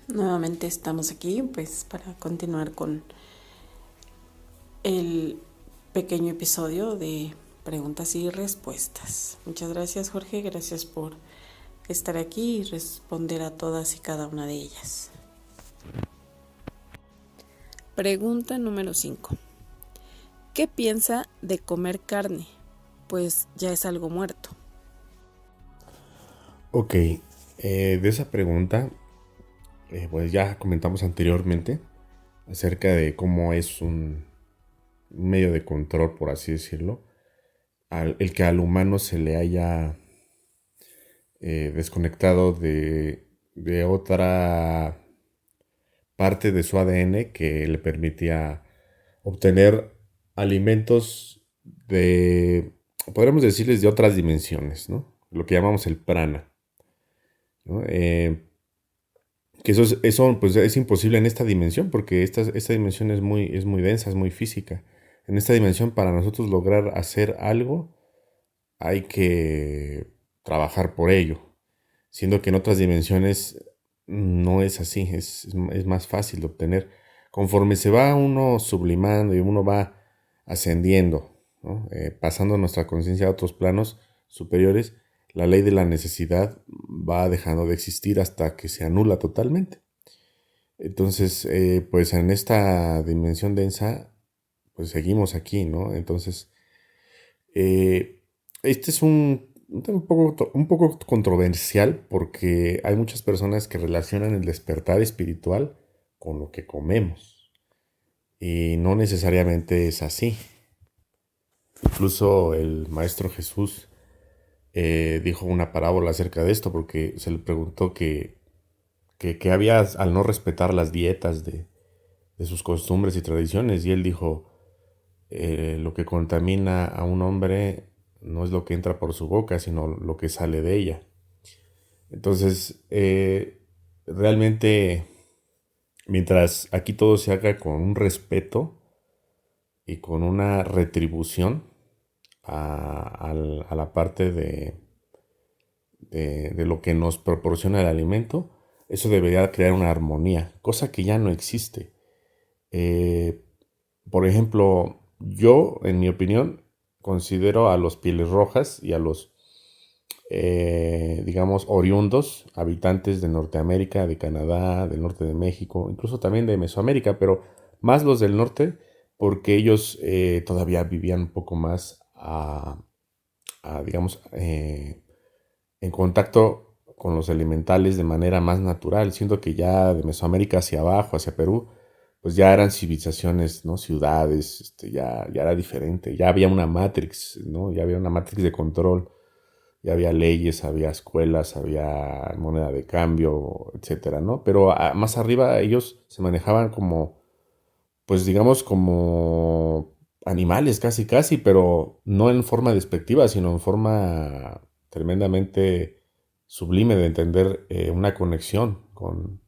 Nuevamente estamos aquí pues para continuar con el pequeño episodio de preguntas y respuestas. Muchas gracias, Jorge, gracias por estar aquí y responder a todas y cada una de ellas. Pregunta número 5. ¿Qué piensa de comer carne? Pues ya es algo muerto. Ok, de esa pregunta, pues ya comentamos anteriormente acerca de cómo es un medio de control, por así decirlo, el que al humano se le haya desconectado de otra parte de su ADN que le permitía obtener alimentos podríamos decirles, de otras dimensiones, ¿no? Lo que llamamos el prana, ¿no? Que eso pues es imposible en esta dimensión porque esta dimensión es muy densa, es muy física. En esta dimensión para nosotros lograr hacer algo hay que trabajar por ello, siendo que en otras dimensiones no es así, es más fácil de obtener. Conforme se va uno sublimando y uno va ascendiendo, ¿no? Pasando nuestra conciencia a otros planos superiores, la ley de la necesidad va dejando de existir hasta que se anula totalmente. Entonces, pues en esta dimensión densa, pues seguimos aquí, ¿no? Entonces, eh, este es un tema un poco controversial porque hay muchas personas que relacionan el despertar espiritual con lo que comemos. Y no necesariamente es así. Incluso el Maestro Jesús dijo una parábola acerca de esto porque se le preguntó que había al no respetar las dietas de sus costumbres y tradiciones. Y él dijo, lo que contamina a un hombre no es lo que entra por su boca, sino lo que sale de ella. Entonces, realmente, mientras aquí todo se haga con un respeto y con una retribución a la parte de lo que nos proporciona el alimento, eso debería crear una armonía, cosa que ya no existe. Eh, por ejemplo, yo, en mi opinión, considero a los pieles rojas y a los, digamos, oriundos, habitantes de Norteamérica, de Canadá, del norte de México, incluso también de Mesoamérica, pero más los del norte, porque ellos todavía vivían un poco más digamos, en contacto con los elementales de manera más natural, siendo que ya de Mesoamérica hacia abajo, hacia Perú, pues ya eran civilizaciones, ¿no? Ciudades, ya era diferente, ya había una matrix, ¿no? Ya había una matrix de control, ya había leyes, había escuelas, había moneda de cambio, etcétera, ¿no? Pero más arriba ellos se manejaban como, pues digamos, como animales casi, casi, pero no en forma despectiva, sino en forma tremendamente sublime de entender una conexión con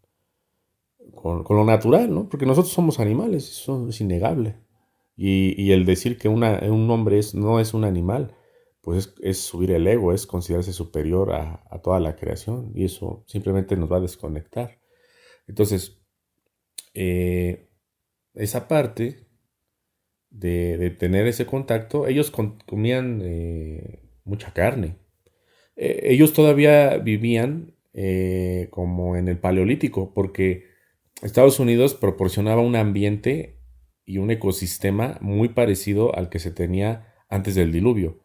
lo natural, ¿no? Porque nosotros somos animales, eso es innegable. Y el decir que un hombre no es un animal, pues es subir el ego, es considerarse superior a toda la creación, y eso simplemente nos va a desconectar. Entonces, eh, esa parte de tener ese contacto, ellos comían mucha carne. Ellos todavía vivían como en el Paleolítico, porque Estados Unidos proporcionaba un ambiente y un ecosistema muy parecido al que se tenía antes del diluvio,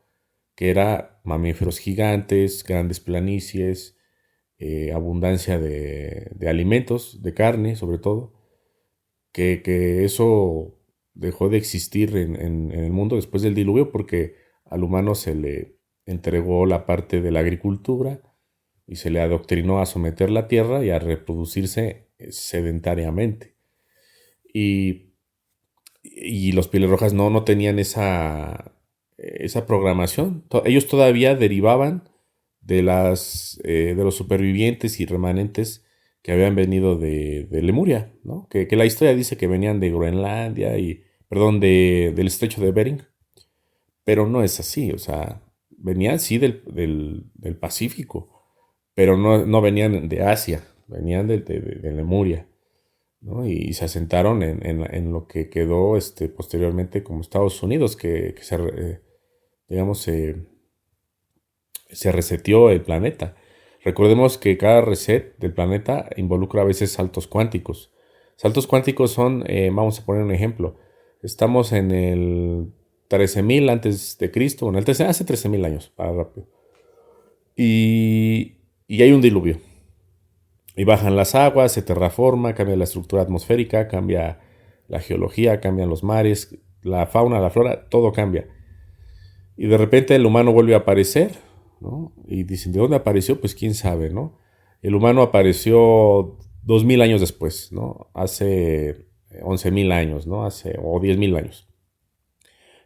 que era mamíferos gigantes, grandes planicies, abundancia de alimentos, de carne sobre todo, que eso dejó de existir en el mundo después del diluvio porque al humano se le entregó la parte de la agricultura y se le adoctrinó a someter la tierra y a reproducirse sedentariamente. Y, y los Pieles Rojas no tenían esa programación. Ellos todavía derivaban de los supervivientes y remanentes que habían venido de Lemuria, ¿no? Que la historia dice que venían de Groenlandia perdón, del estrecho de Bering, pero no es así, o sea, venían sí del Pacífico, pero no venían de Asia, venían de Lemuria, ¿no? Y se asentaron en lo que quedó posteriormente como Estados Unidos, que digamos, se reseteó el planeta. Recordemos que cada reset del planeta involucra a veces saltos cuánticos. Saltos cuánticos son, vamos a poner un ejemplo, estamos en el 13.000 antes de Cristo, en el 13, hace 13.000 años, para rápido. Y hay un diluvio. Y bajan las aguas, se terraforma, cambia la estructura atmosférica, cambia la geología, cambian los mares, la fauna, la flora, todo cambia. Y de repente el humano vuelve a aparecer, ¿no? Y dicen, ¿de dónde apareció? Pues quién sabe, ¿no? El humano apareció 2.000 años después, ¿no? Hace 11.000 años, ¿no? O 10.000 años.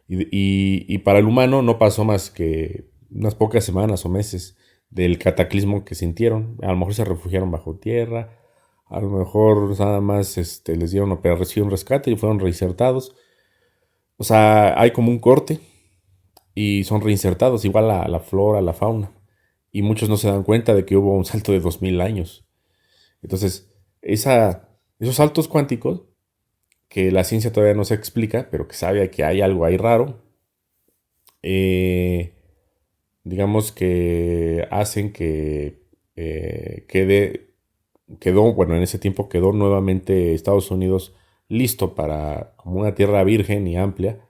Y para el humano no pasó más que unas pocas semanas o meses del cataclismo que sintieron. A lo mejor se refugiaron bajo tierra, a lo mejor nada más les dieron operación rescate y fueron reinsertados. O sea, hay como un corte y son reinsertados, igual a la flora, a la fauna. Y muchos no se dan cuenta de que hubo un salto de 2.000 años. Entonces, esos saltos cuánticos, que la ciencia todavía no se explica, pero que sabe que hay algo ahí raro, digamos que hacen que bueno, en ese tiempo quedó nuevamente Estados Unidos listo como una tierra virgen y amplia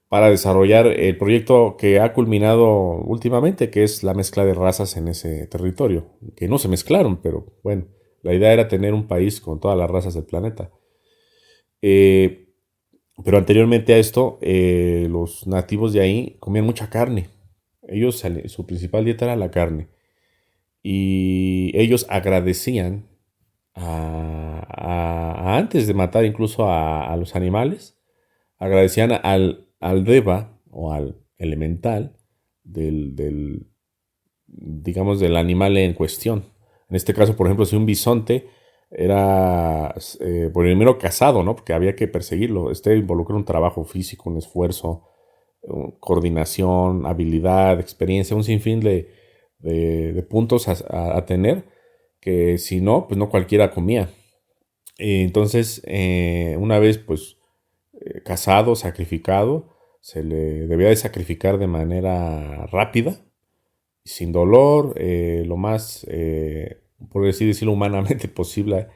para desarrollar el proyecto que ha culminado últimamente, que es la mezcla de razas en ese territorio, que no se mezclaron, pero bueno, la idea era tener un país con todas las razas del planeta. Pero anteriormente a esto, los nativos de ahí comían mucha carne. Su principal dieta era la carne. Y ellos agradecían antes de matar incluso a los animales, agradecían al Deva o al elemental digamos, del animal en cuestión. En este caso, por ejemplo, si un bisonte era primero cazado, ¿no? Porque había que perseguirlo. Involucra un trabajo físico, un esfuerzo, coordinación, habilidad, experiencia, un sinfín de puntos a tener que si no, pues no cualquiera comía. Entonces, una vez pues cazado, sacrificado, se le debía de sacrificar de manera rápida, sin dolor, lo más, por así decirlo, humanamente posible,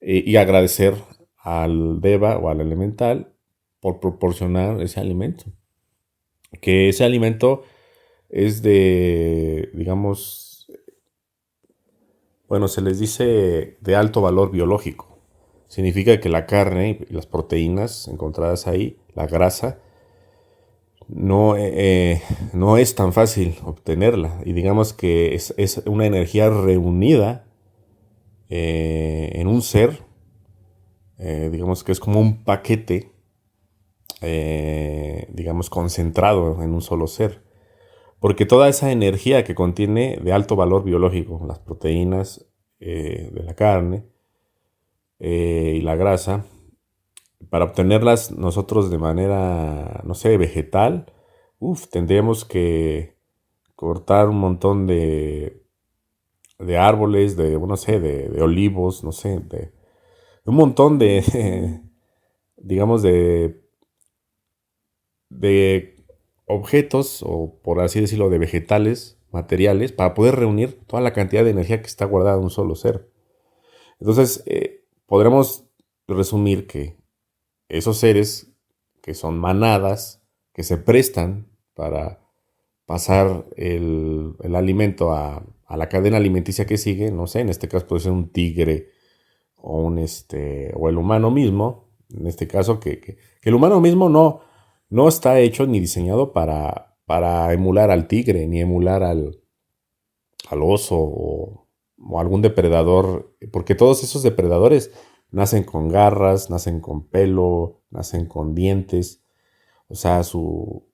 y agradecer al Deva o al elemental por proporcionar ese alimento. Que ese alimento es digamos, bueno, se les dice de alto valor biológico. Significa que la carne y las proteínas encontradas ahí, la grasa, no es tan fácil obtenerla. Y digamos que es una energía reunida en un ser. Digamos que es como un paquete, digamos, concentrado en un solo ser. Porque toda esa energía que contiene de alto valor biológico, las proteínas de la carne y la grasa, para obtenerlas nosotros de manera, no sé, vegetal, tendríamos que cortar un montón de árboles, no sé, de olivos, no sé, de un montón digamos, de objetos, o por así decirlo, de vegetales, materiales, para poder reunir toda la cantidad de energía que está guardada en un solo ser. Entonces, podremos resumir que esos seres, que son manadas, que se prestan para pasar el alimento a la cadena alimenticia que sigue, no sé, en este caso puede ser un tigre o el humano mismo, en este caso que el humano mismo no está hecho ni diseñado para emular al tigre, ni emular al oso o algún depredador, porque todos esos depredadores nacen con garras, nacen con pelo, nacen con dientes, o sea, su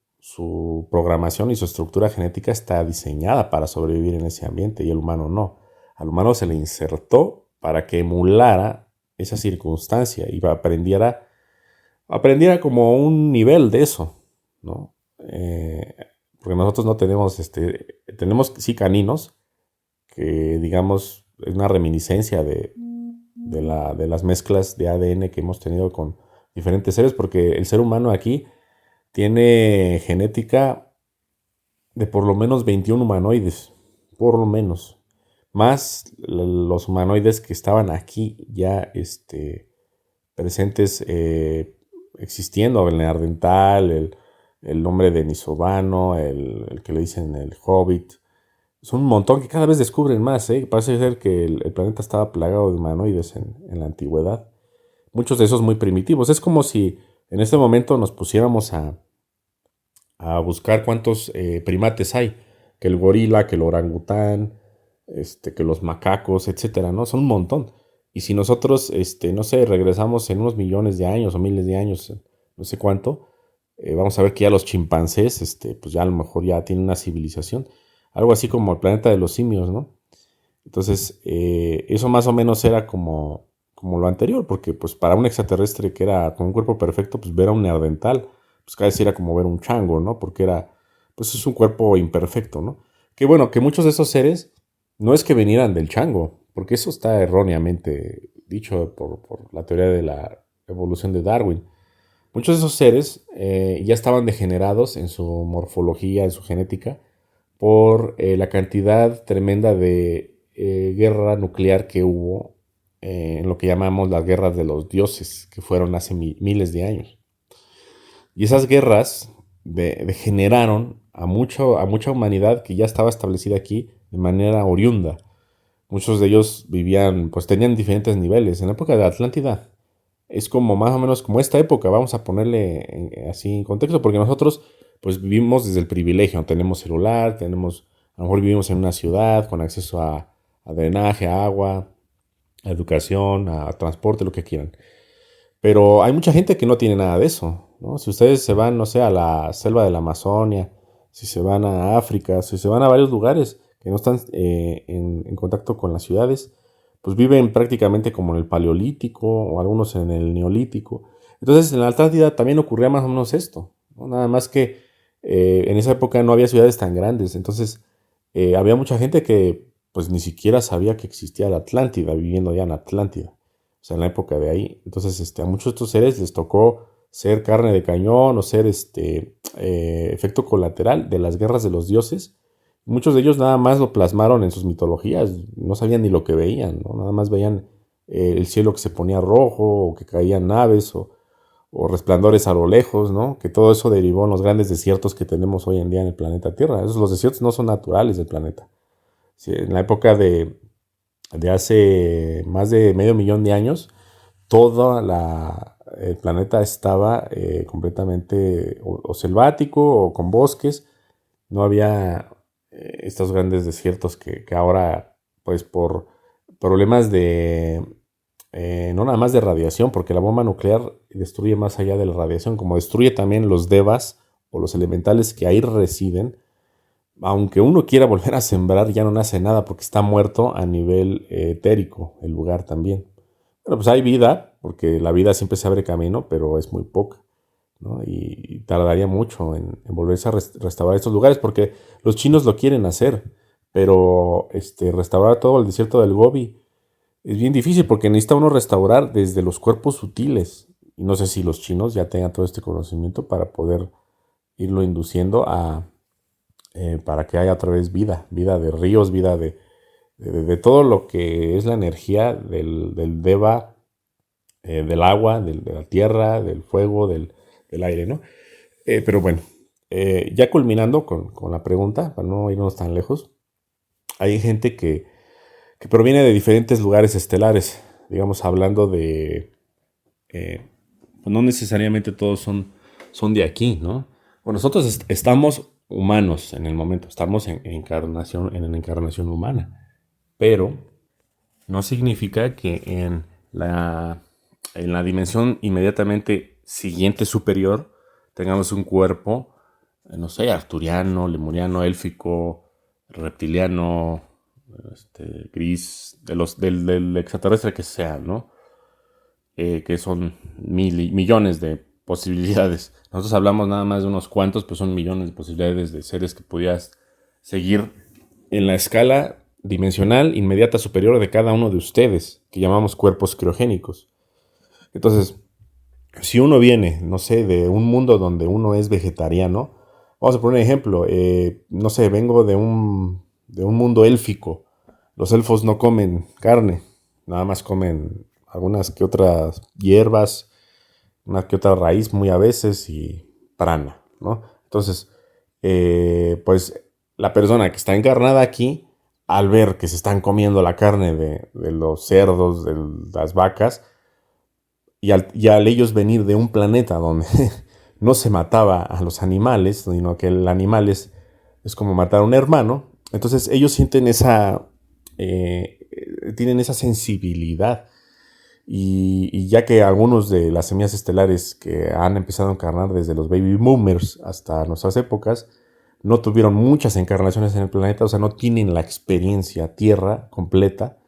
programación y su estructura genética está diseñada para sobrevivir en ese ambiente y el humano no. Al humano se le insertó para que emulara esa circunstancia y aprendiera como un nivel de eso, ¿no? Porque nosotros no tenemos, tenemos sí caninos que, digamos, es una reminiscencia de las mezclas de ADN que hemos tenido con diferentes seres, porque el ser humano aquí tiene genética de por lo menos 21 humanoides, por lo menos, más los humanoides que estaban aquí ya presentes, existiendo, el neandertal, el hombre de Denisovano, el que le dicen el Hobbit. Son un montón que cada vez descubren más, ¿eh? Parece ser que el planeta estaba plagado de humanoides en la antigüedad. Muchos de esos muy primitivos. Es como si en este momento nos pusiéramos a buscar cuántos primates hay. Que el gorila, que el orangután, que los macacos, etcétera, ¿no? Son un montón. Y si nosotros, no sé, regresamos en unos millones de años o miles de años, no sé cuánto, vamos a ver que ya los chimpancés, pues ya a lo mejor ya tienen una civilización. Algo así como el planeta de los simios, ¿no? Entonces, eso más o menos era como lo anterior, porque pues para un extraterrestre que era con un cuerpo perfecto, pues ver a un neandertal, pues casi era como ver un chango, ¿no? Porque pues es un cuerpo imperfecto, ¿no? Que bueno, que muchos de esos seres no es que vinieran del chango, porque eso está erróneamente dicho por la teoría de la evolución de Darwin. Muchos de esos seres ya estaban degenerados en su morfología, en su genética, por la cantidad tremenda de guerra nuclear que hubo en lo que llamamos las guerras de los dioses, que fueron hace miles de años. Y esas guerras degeneraron a mucha humanidad que ya estaba establecida aquí de manera oriunda. Muchos de ellos vivían, pues tenían diferentes niveles. En la época de la Atlántida es como más o menos como esta época, vamos a ponerle así en contexto, porque nosotros pues vivimos desde el privilegio, no tenemos celular, a lo mejor vivimos en una ciudad con acceso a drenaje, a agua, a educación, a transporte, lo que quieran. Pero hay mucha gente que no tiene nada de eso, ¿no? Si ustedes se van, no sé, a la selva de la Amazonia, si se van a África, si se van a varios lugares que no están en contacto con las ciudades, pues viven prácticamente como en el Paleolítico o algunos en el Neolítico. Entonces en la Atlántida también ocurría más o menos esto, ¿no? Nada más que en esa época no había ciudades tan grandes, entonces había mucha gente que pues ni siquiera sabía que existía la Atlántida, viviendo ya en Atlántida, o sea, en la época de ahí. Entonces a muchos de estos seres les tocó ser carne de cañón o ser efecto colateral de las guerras de los dioses. Muchos de ellos nada más lo plasmaron en sus mitologías, no sabían ni lo que veían, ¿no? Nada más veían el cielo que se ponía rojo, o que caían naves, o resplandores a lo lejos, ¿no? Que todo eso derivó en los grandes desiertos que tenemos hoy en día en el planeta Tierra. Los desiertos no son naturales del planeta. Sí, en la época de hace más de medio millón de años, el planeta estaba completamente o selvático o con bosques. No había estos grandes desiertos que ahora, pues por problemas no nada más de radiación, porque la bomba nuclear destruye más allá de la radiación, como destruye también los devas o los elementales que ahí residen. Aunque uno quiera volver a sembrar, ya no nace nada porque está muerto a nivel etérico, el lugar también. Bueno, pues hay vida, porque la vida siempre se abre camino, pero es muy poca, ¿no? Y tardaría mucho en volverse a restaurar estos lugares, porque los chinos lo quieren hacer, pero restaurar todo el desierto del Gobi es bien difícil, porque necesita uno restaurar desde los cuerpos sutiles. Y no sé si los chinos ya tengan todo este conocimiento para poder irlo induciendo para que haya otra vez vida de ríos, vida de todo lo que es la energía del Deva, del agua, de la tierra, del fuego, del aire, ¿no? Pero bueno, ya culminando con la pregunta, para no irnos tan lejos, hay gente que proviene de diferentes lugares estelares, digamos, hablando pues no necesariamente todos son de aquí, ¿no? Bueno, nosotros estamos humanos en el momento, estamos en la encarnación humana, pero no significa que en la dimensión inmediatamente siguiente superior tengamos un cuerpo, no sé, arturiano, lemuriano, élfico, reptiliano, gris, del extraterrestre que sea, ¿no? Que son millones de posibilidades. Nosotros hablamos nada más de unos cuantos, pues son millones de posibilidades de seres que pudieras seguir en la escala dimensional inmediata superior de cada uno de ustedes, que llamamos cuerpos criogénicos. Entonces, si uno viene, no sé, de un mundo donde uno es vegetariano, vamos a poner un ejemplo, no sé, vengo de un mundo élfico. Los elfos no comen carne, nada más comen algunas que otras hierbas, una que otra raíz muy a veces y prana, ¿no? Entonces, pues la persona que está encarnada aquí, al ver que se están comiendo la carne de los cerdos, de las vacas, y al ellos venir de un planeta donde no se mataba a los animales, sino que el animal es como matar a un hermano, entonces ellos sienten tienen esa sensibilidad. Y ya que algunos de las semillas estelares que han empezado a encarnar desde los baby boomers hasta nuestras épocas, no tuvieron muchas encarnaciones en el planeta, o sea, no tienen la experiencia Tierra completa,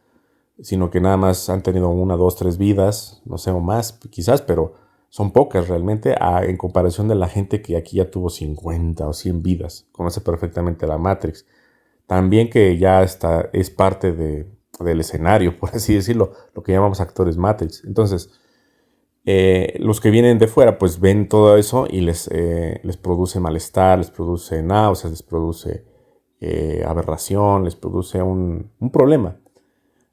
sino que nada más han tenido 1, 2, 3 vidas, no sé, o más quizás, pero son pocas realmente en comparación de la gente que aquí ya tuvo 50 o 100 vidas, conoce perfectamente la Matrix. También que ya es parte del escenario, por así decirlo, lo que llamamos actores Matrix. Entonces, los que vienen de fuera, pues ven todo eso y les produce malestar, les produce náuseas, les produce aberración, les produce un problema.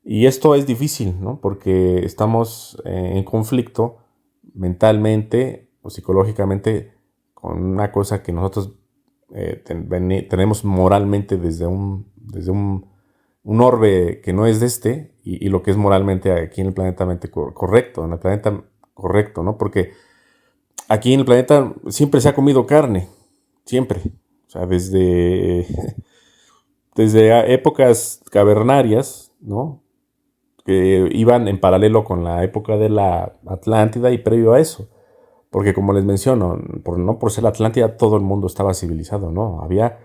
Y esto es difícil, ¿no? Porque estamos en conflicto mentalmente o psicológicamente con una cosa que nosotros tenemos moralmente un orbe que no es de este y lo que es moralmente aquí en el planeta correcto, en el planeta correcto, ¿no? Porque aquí en el planeta siempre se ha comido carne, siempre. O sea, desde épocas cavernarias, ¿no? Que iban en paralelo con la época de la Atlántida y previo a eso. Porque como les menciono, no por ser la Atlántida todo el mundo estaba civilizado, ¿no? Había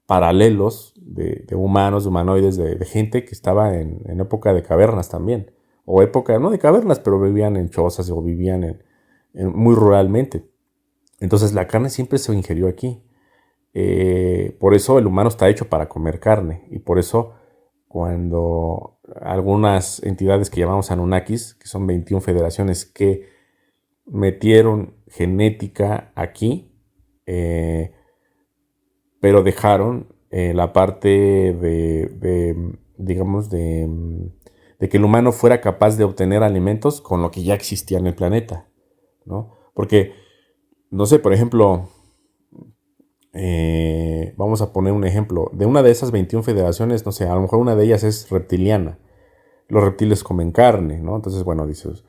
paralelos de humanos, de humanoides, de gente que estaba en época de cavernas también. O época, no de cavernas, pero vivían en chozas o vivían muy ruralmente. Entonces la carne siempre se ingirió aquí. Por eso el humano está hecho para comer carne. Y por eso cuando algunas entidades que llamamos Anunnakis, que son 21 federaciones que metieron genética aquí, pero dejaron la parte digamos, de que el humano fuera capaz de obtener alimentos con lo que ya existía en el planeta, ¿no? Porque, no sé, por ejemplo, vamos a poner un ejemplo, de una de esas 21 federaciones, no sé, a lo mejor una de ellas es reptiliana, los reptiles comen carne, ¿no? Entonces, bueno, dices,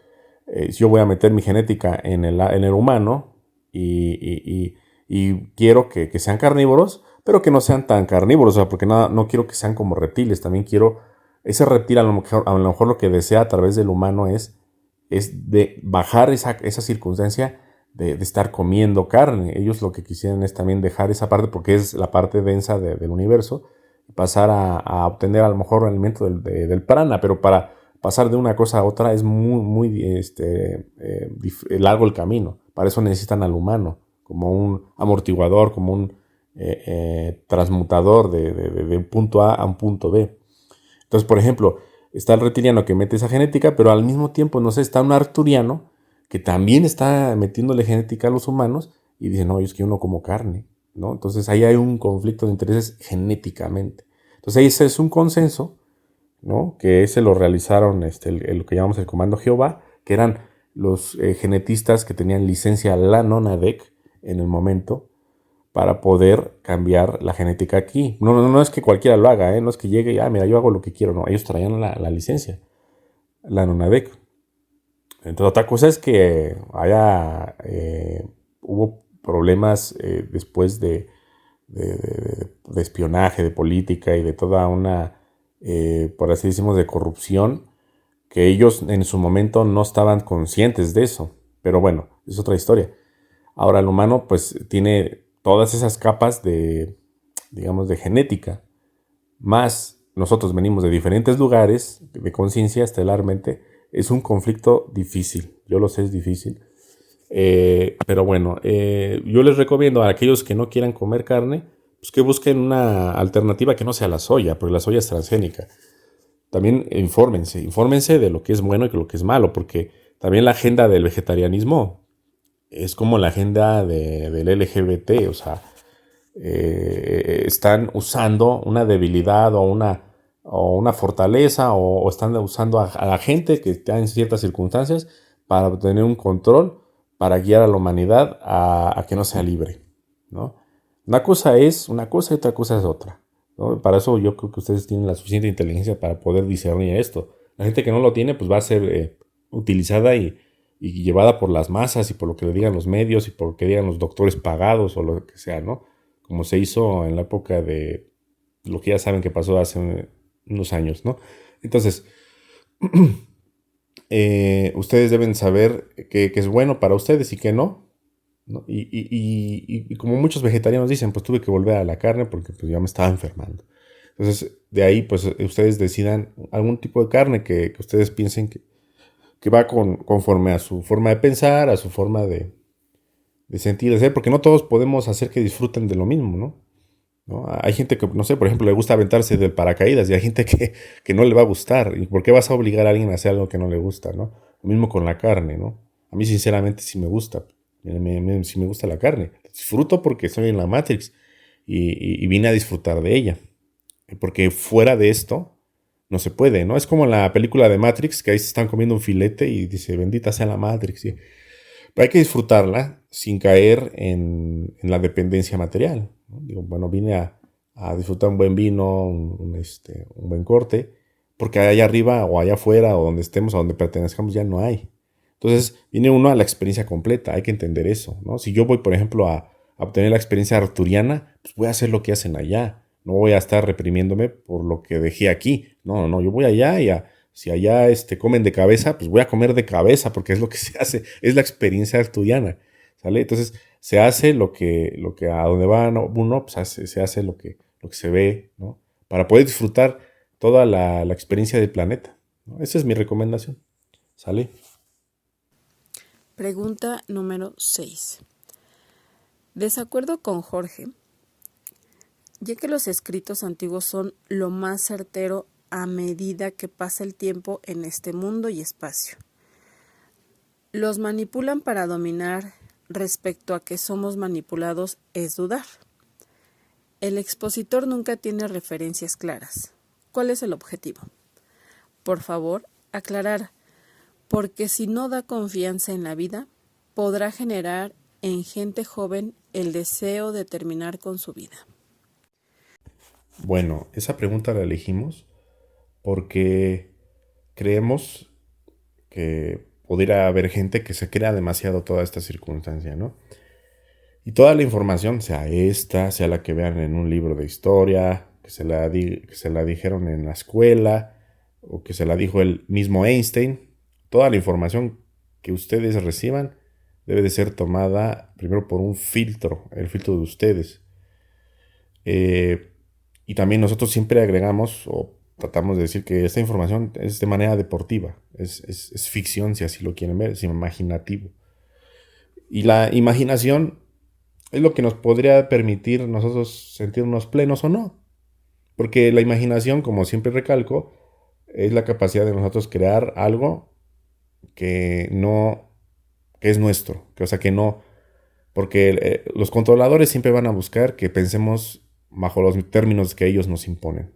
yo voy a meter mi genética en el humano y quiero que sean carnívoros, pero que no sean tan carnívoros, o sea, porque no quiero que sean como reptiles, también quiero, ese reptil a lo mejor lo que desea a través del humano es de bajar esa circunstancia de estar comiendo carne. Ellos lo que quisieran es también dejar esa parte, porque es la parte densa del universo, y pasar a obtener a lo mejor alimento del prana, pero para pasar de una cosa a otra es muy largo el camino. Para eso necesitan al humano, como un amortiguador, como un transmutador de un punto A un punto B. Entonces, por ejemplo, está el reptiliano que mete esa genética, pero al mismo tiempo, no sé, está un arturiano que también está metiéndole genética a los humanos y dice, no, yo es que yo no como carne, ¿no? Entonces ahí hay un conflicto de intereses genéticamente. Entonces ahí ese es un consenso, ¿no? Que ese lo realizaron lo que llamamos el Comando Jehová, que eran los genetistas que tenían licencia la Nonadec en el momento para poder cambiar la genética aquí. No es que cualquiera lo haga, no es que llegue y, mira, yo hago lo que quiero, no, ellos traían la licencia, la Nonadec. Entonces, otra cosa es que hubo problemas después de espionaje, de política y de toda una, por así decimos, de corrupción, que ellos en su momento no estaban conscientes de eso. Pero bueno, es otra historia. Ahora el humano pues tiene todas esas capas digamos, de genética, más nosotros venimos de diferentes lugares de conciencia estelarmente. Es un conflicto difícil, yo lo sé, es difícil. Pero bueno, yo les recomiendo a aquellos que no quieran comer carne, pues que busquen una alternativa que no sea la soya, porque la soya es transgénica. También infórmense de lo que es bueno y de lo que es malo, porque también la agenda del vegetarianismo es como la agenda del LGBT, o sea, están usando una debilidad o una fortaleza o están usando a la gente que está en ciertas circunstancias para obtener un control, para guiar a la humanidad a que no sea libre, ¿no? Una cosa es una cosa y otra cosa es otra, ¿no? Para eso yo creo que ustedes tienen la suficiente inteligencia para poder discernir esto. La gente que no lo tiene pues va a ser utilizada y llevada por las masas y por lo que le digan los medios y por lo que digan los doctores pagados o lo que sea, ¿no? Como se hizo en la época de lo que ya saben que pasó hace unos años, ¿no? Entonces, ustedes deben saber qué es bueno para ustedes y qué no, ¿no? Y como muchos vegetarianos dicen, pues tuve que volver a la carne porque pues, ya me estaba enfermando. Entonces, de ahí, pues ustedes decidan algún tipo de carne que ustedes piensen que va conforme a su forma de pensar, a su forma de sentir, de ser, porque no todos podemos hacer que disfruten de lo mismo, ¿no? ¿No? Hay gente que, no sé, por ejemplo, le gusta aventarse del paracaídas y hay gente que no le va a gustar. ¿Y por qué vas a obligar a alguien a hacer algo que no le gusta, ¿no? Lo mismo con la carne, ¿no? A mí, sinceramente, sí me gusta. Sí me gusta la carne. Disfruto porque soy en la Matrix y vine a disfrutar de ella. Porque fuera de esto, no se puede, ¿no? Es como en la película de Matrix, que ahí se están comiendo un filete y dice, bendita sea la Matrix. ¿Sí? Pero hay que disfrutarla sin caer en la dependencia material, ¿no? Digo, bueno, vine a disfrutar un buen vino, un buen corte, porque allá arriba o allá afuera o donde estemos o donde pertenezcamos ya no hay. Entonces viene uno a la experiencia completa, hay que entender eso, ¿no? Si yo voy, por ejemplo, a obtener la experiencia arturiana, pues voy a hacer lo que hacen allá. No voy a estar reprimiéndome por lo que dejé aquí. No, no, yo voy allá y si allá comen de cabeza, pues voy a comer de cabeza porque es lo que se hace, es la experiencia arturiana, ¿sale? Entonces se hace lo que a donde va uno, pues se hace lo que se ve, ¿no? Para poder disfrutar toda la experiencia del planeta, ¿no? Esa es mi recomendación, ¿sale? Pregunta número 6. Desacuerdo con Jorge, ya que los escritos antiguos son lo más certero a medida que pasa el tiempo en este mundo y espacio. Los manipulan para dominar. Respecto a que somos manipulados es dudar. El expositor nunca tiene referencias claras. ¿Cuál es el objetivo? Por favor, aclarar, porque si no da confianza en la vida, podrá generar en gente joven el deseo de terminar con su vida. Bueno, esa pregunta la elegimos porque creemos que pudiera haber gente que se crea demasiado toda esta circunstancia, ¿no? Y toda la información, sea esta, sea la que vean en un libro de historia, que se la dijeron en la escuela, o que se la dijo el mismo Einstein, toda la información que ustedes reciban debe de ser tomada primero por un filtro, el filtro de ustedes. Y también nosotros siempre agregamos o tratamos de decir que esta información es de manera deportiva, es ficción si así lo quieren ver, es imaginativo. Y la imaginación es lo que nos podría permitir nosotros sentirnos plenos o no. Porque la imaginación, como siempre recalco, es la capacidad de nosotros crear algo que no, que es nuestro. O sea, que no, porque los controladores siempre van a buscar que pensemos bajo los términos que ellos nos imponen.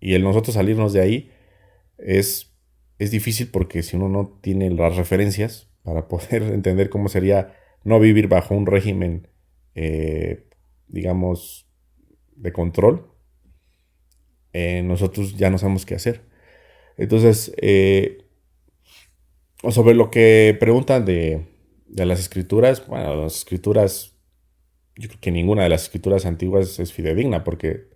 Y el nosotros salirnos de ahí es difícil porque si uno no tiene las referencias para poder entender cómo sería no vivir bajo un régimen, digamos, de control, nosotros ya no sabemos qué hacer. Entonces, sobre lo que preguntan de las escrituras, bueno, las escrituras, yo creo que ninguna de las escrituras antiguas es fidedigna, porque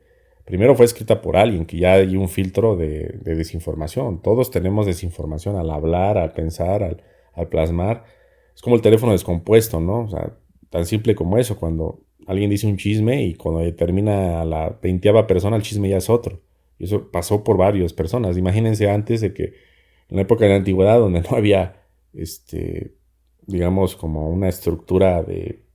primero fue escrita por alguien, que ya hay un filtro de desinformación. Todos tenemos desinformación al hablar, al pensar, al plasmar. Es como el teléfono descompuesto, ¿no? O sea, tan simple como eso, cuando alguien dice un chisme y cuando termina a la 20ª persona el chisme ya es otro. Y eso pasó por varias personas. Imagínense antes de que, en la época de la antigüedad, donde no había, digamos, como una estructura de,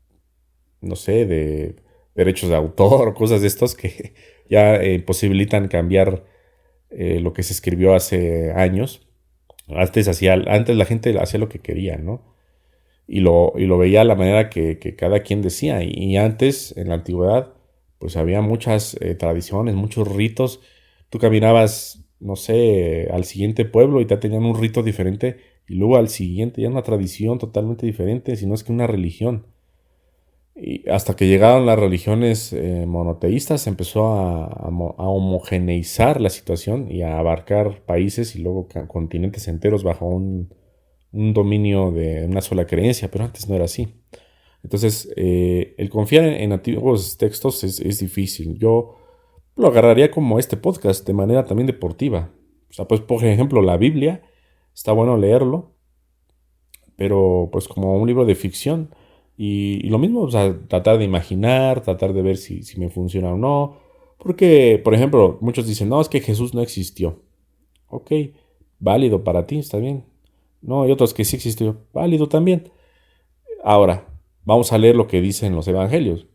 no sé, de derechos de autor o cosas de estos que ya posibilitan cambiar lo que se escribió hace años. Antes la gente hacía lo que quería, ¿no? Y lo veía a la manera que cada quien decía. Y antes, en la antigüedad, pues había muchas tradiciones, muchos ritos. Tú caminabas, no sé, al siguiente pueblo y te tenían un rito diferente, y luego al siguiente ya una tradición totalmente diferente, si no es que una religión. Y hasta que llegaron las religiones monoteístas, se empezó a homogeneizar la situación y a abarcar países y luego continentes enteros bajo un dominio de una sola creencia, pero antes no era así. Entonces, el confiar en antiguos textos es difícil. Yo lo agarraría como este podcast de manera también deportiva. O sea, pues por ejemplo, la Biblia, está bueno leerlo, pero pues como un libro de ficción. Y lo mismo, o sea, tratar de imaginar, tratar de ver si me funciona o no. Porque, por ejemplo, muchos dicen, no, es que Jesús no existió. Ok, válido para ti, está bien. No, hay otros que sí existió, válido también. Ahora, vamos a leer lo que dicen los evangelios.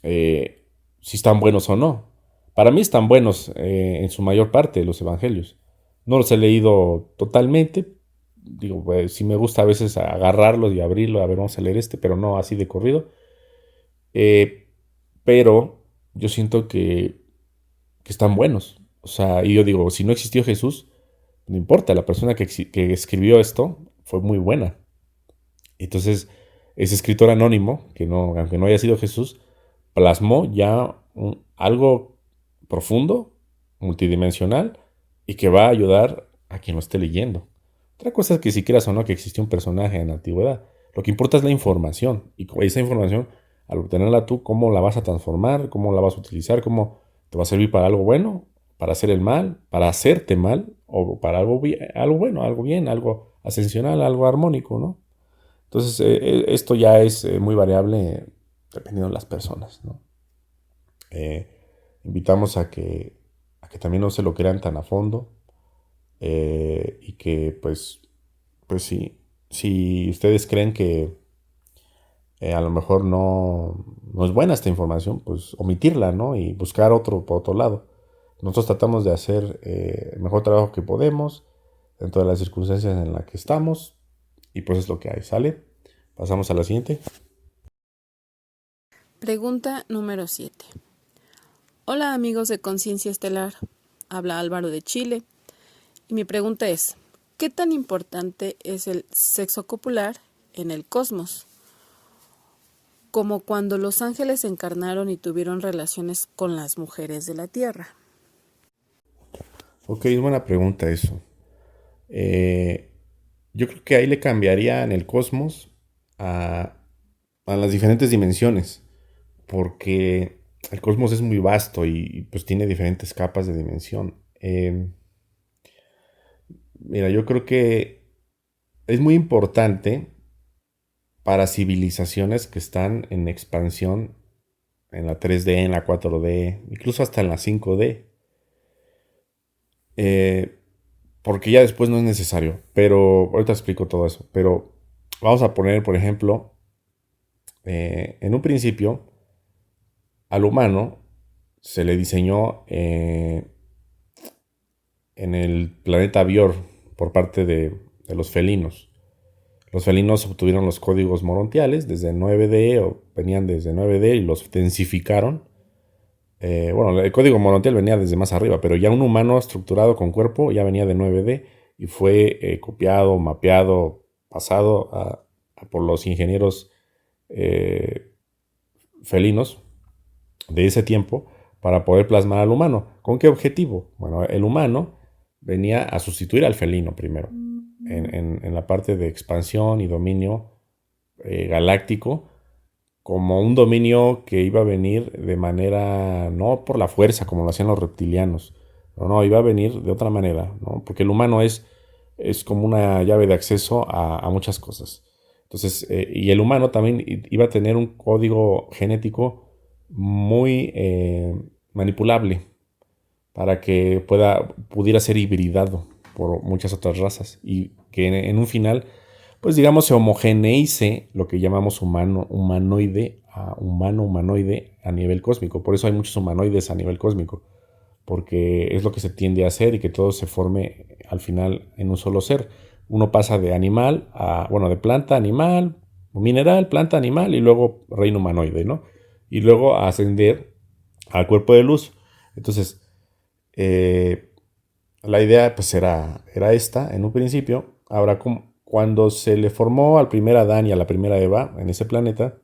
eh, si están buenos o no. Para mí están buenos en su mayor parte los evangelios. No los he leído totalmente. Digo, pues, sí me gusta a veces agarrarlos y abrirlo, a ver, vamos a leer este, pero no así de corrido. Eh, pero yo siento que están buenos. O sea, y yo digo, si no existió Jesús, no importa, la persona que escribió esto fue muy buena. Entonces, ese escritor anónimo, que no, aunque no haya sido Jesús, plasmó ya algo profundo, multidimensional, y que va a ayudar a quien lo esté leyendo. Otra cosa es que si quieras o no que existió un personaje en la antigüedad, lo que importa es la información, y esa información, al obtenerla tú, cómo la vas a transformar, cómo la vas a utilizar, cómo te va a servir para algo bueno, para hacer el mal, para hacerte mal, o para algo bueno, algo bien, algo ascensional, algo armónico, ¿no? Entonces, esto ya es muy variable dependiendo de las personas, ¿no? Eh, Invitamos a que también no se lo crean tan a fondo, y que, pues sí, si ustedes creen que a lo mejor no es buena esta información, pues omitirla, ¿no? Y buscar otro por otro lado. Nosotros tratamos de hacer el mejor trabajo que podemos dentro de las circunstancias en las que estamos, y pues es lo que hay, ¿sale? Pasamos a la siguiente. Pregunta número 7. Hola amigos de Conciencia Estelar, habla Álvaro de Chile y mi pregunta es, ¿qué tan importante es el sexo copular en el cosmos? Como cuando los ángeles encarnaron y tuvieron relaciones con las mujeres de la Tierra. Ok, es buena pregunta eso. Eh, yo creo que ahí le cambiaría en el cosmos a las diferentes dimensiones, porque el cosmos es muy vasto y, pues tiene diferentes capas de dimensión. Mira, yo creo que es muy importante para civilizaciones que están en expansión en la 3D, en la 4D, incluso hasta en la 5D. Eh, Porque ya después no es necesario. Pero ahorita explico todo eso. Pero vamos a poner, por ejemplo, en un principio, al humano se le diseñó en el planeta Bior por parte de los felinos. Los felinos obtuvieron los códigos morontiales desde 9D, o venían desde 9D y los densificaron. Bueno, el código morontial venía desde más arriba, pero ya un humano estructurado con cuerpo ya venía de 9D y fue copiado, mapeado, pasado por los ingenieros eh, felinos de ese tiempo para poder plasmar al humano. ¿Con qué objetivo? Bueno, el humano venía a sustituir al felino primero, en la parte de expansión y dominio galáctico, como un dominio que iba a venir de manera, no por la fuerza como lo hacían los reptilianos, no, iba a venir de otra manera, ¿no? Porque el humano es como una llave de acceso a muchas cosas. Entonces, y el humano también iba a tener un código genético muy manipulable para que pudiera ser hibridado por muchas otras razas y que en un final pues digamos, se homogeneice lo que llamamos humanoide a nivel cósmico. Por eso hay muchos humanoides a nivel cósmico, porque es lo que se tiende a hacer y que todo se forme al final en un solo ser. Uno pasa de animal de planta, animal, mineral, planta, animal y luego reino humanoide, ¿no? Y luego a ascender al cuerpo de luz. Entonces, la idea pues era esta en un principio. Ahora, cuando se le formó al primer Adán y a la primera Eva en ese planeta,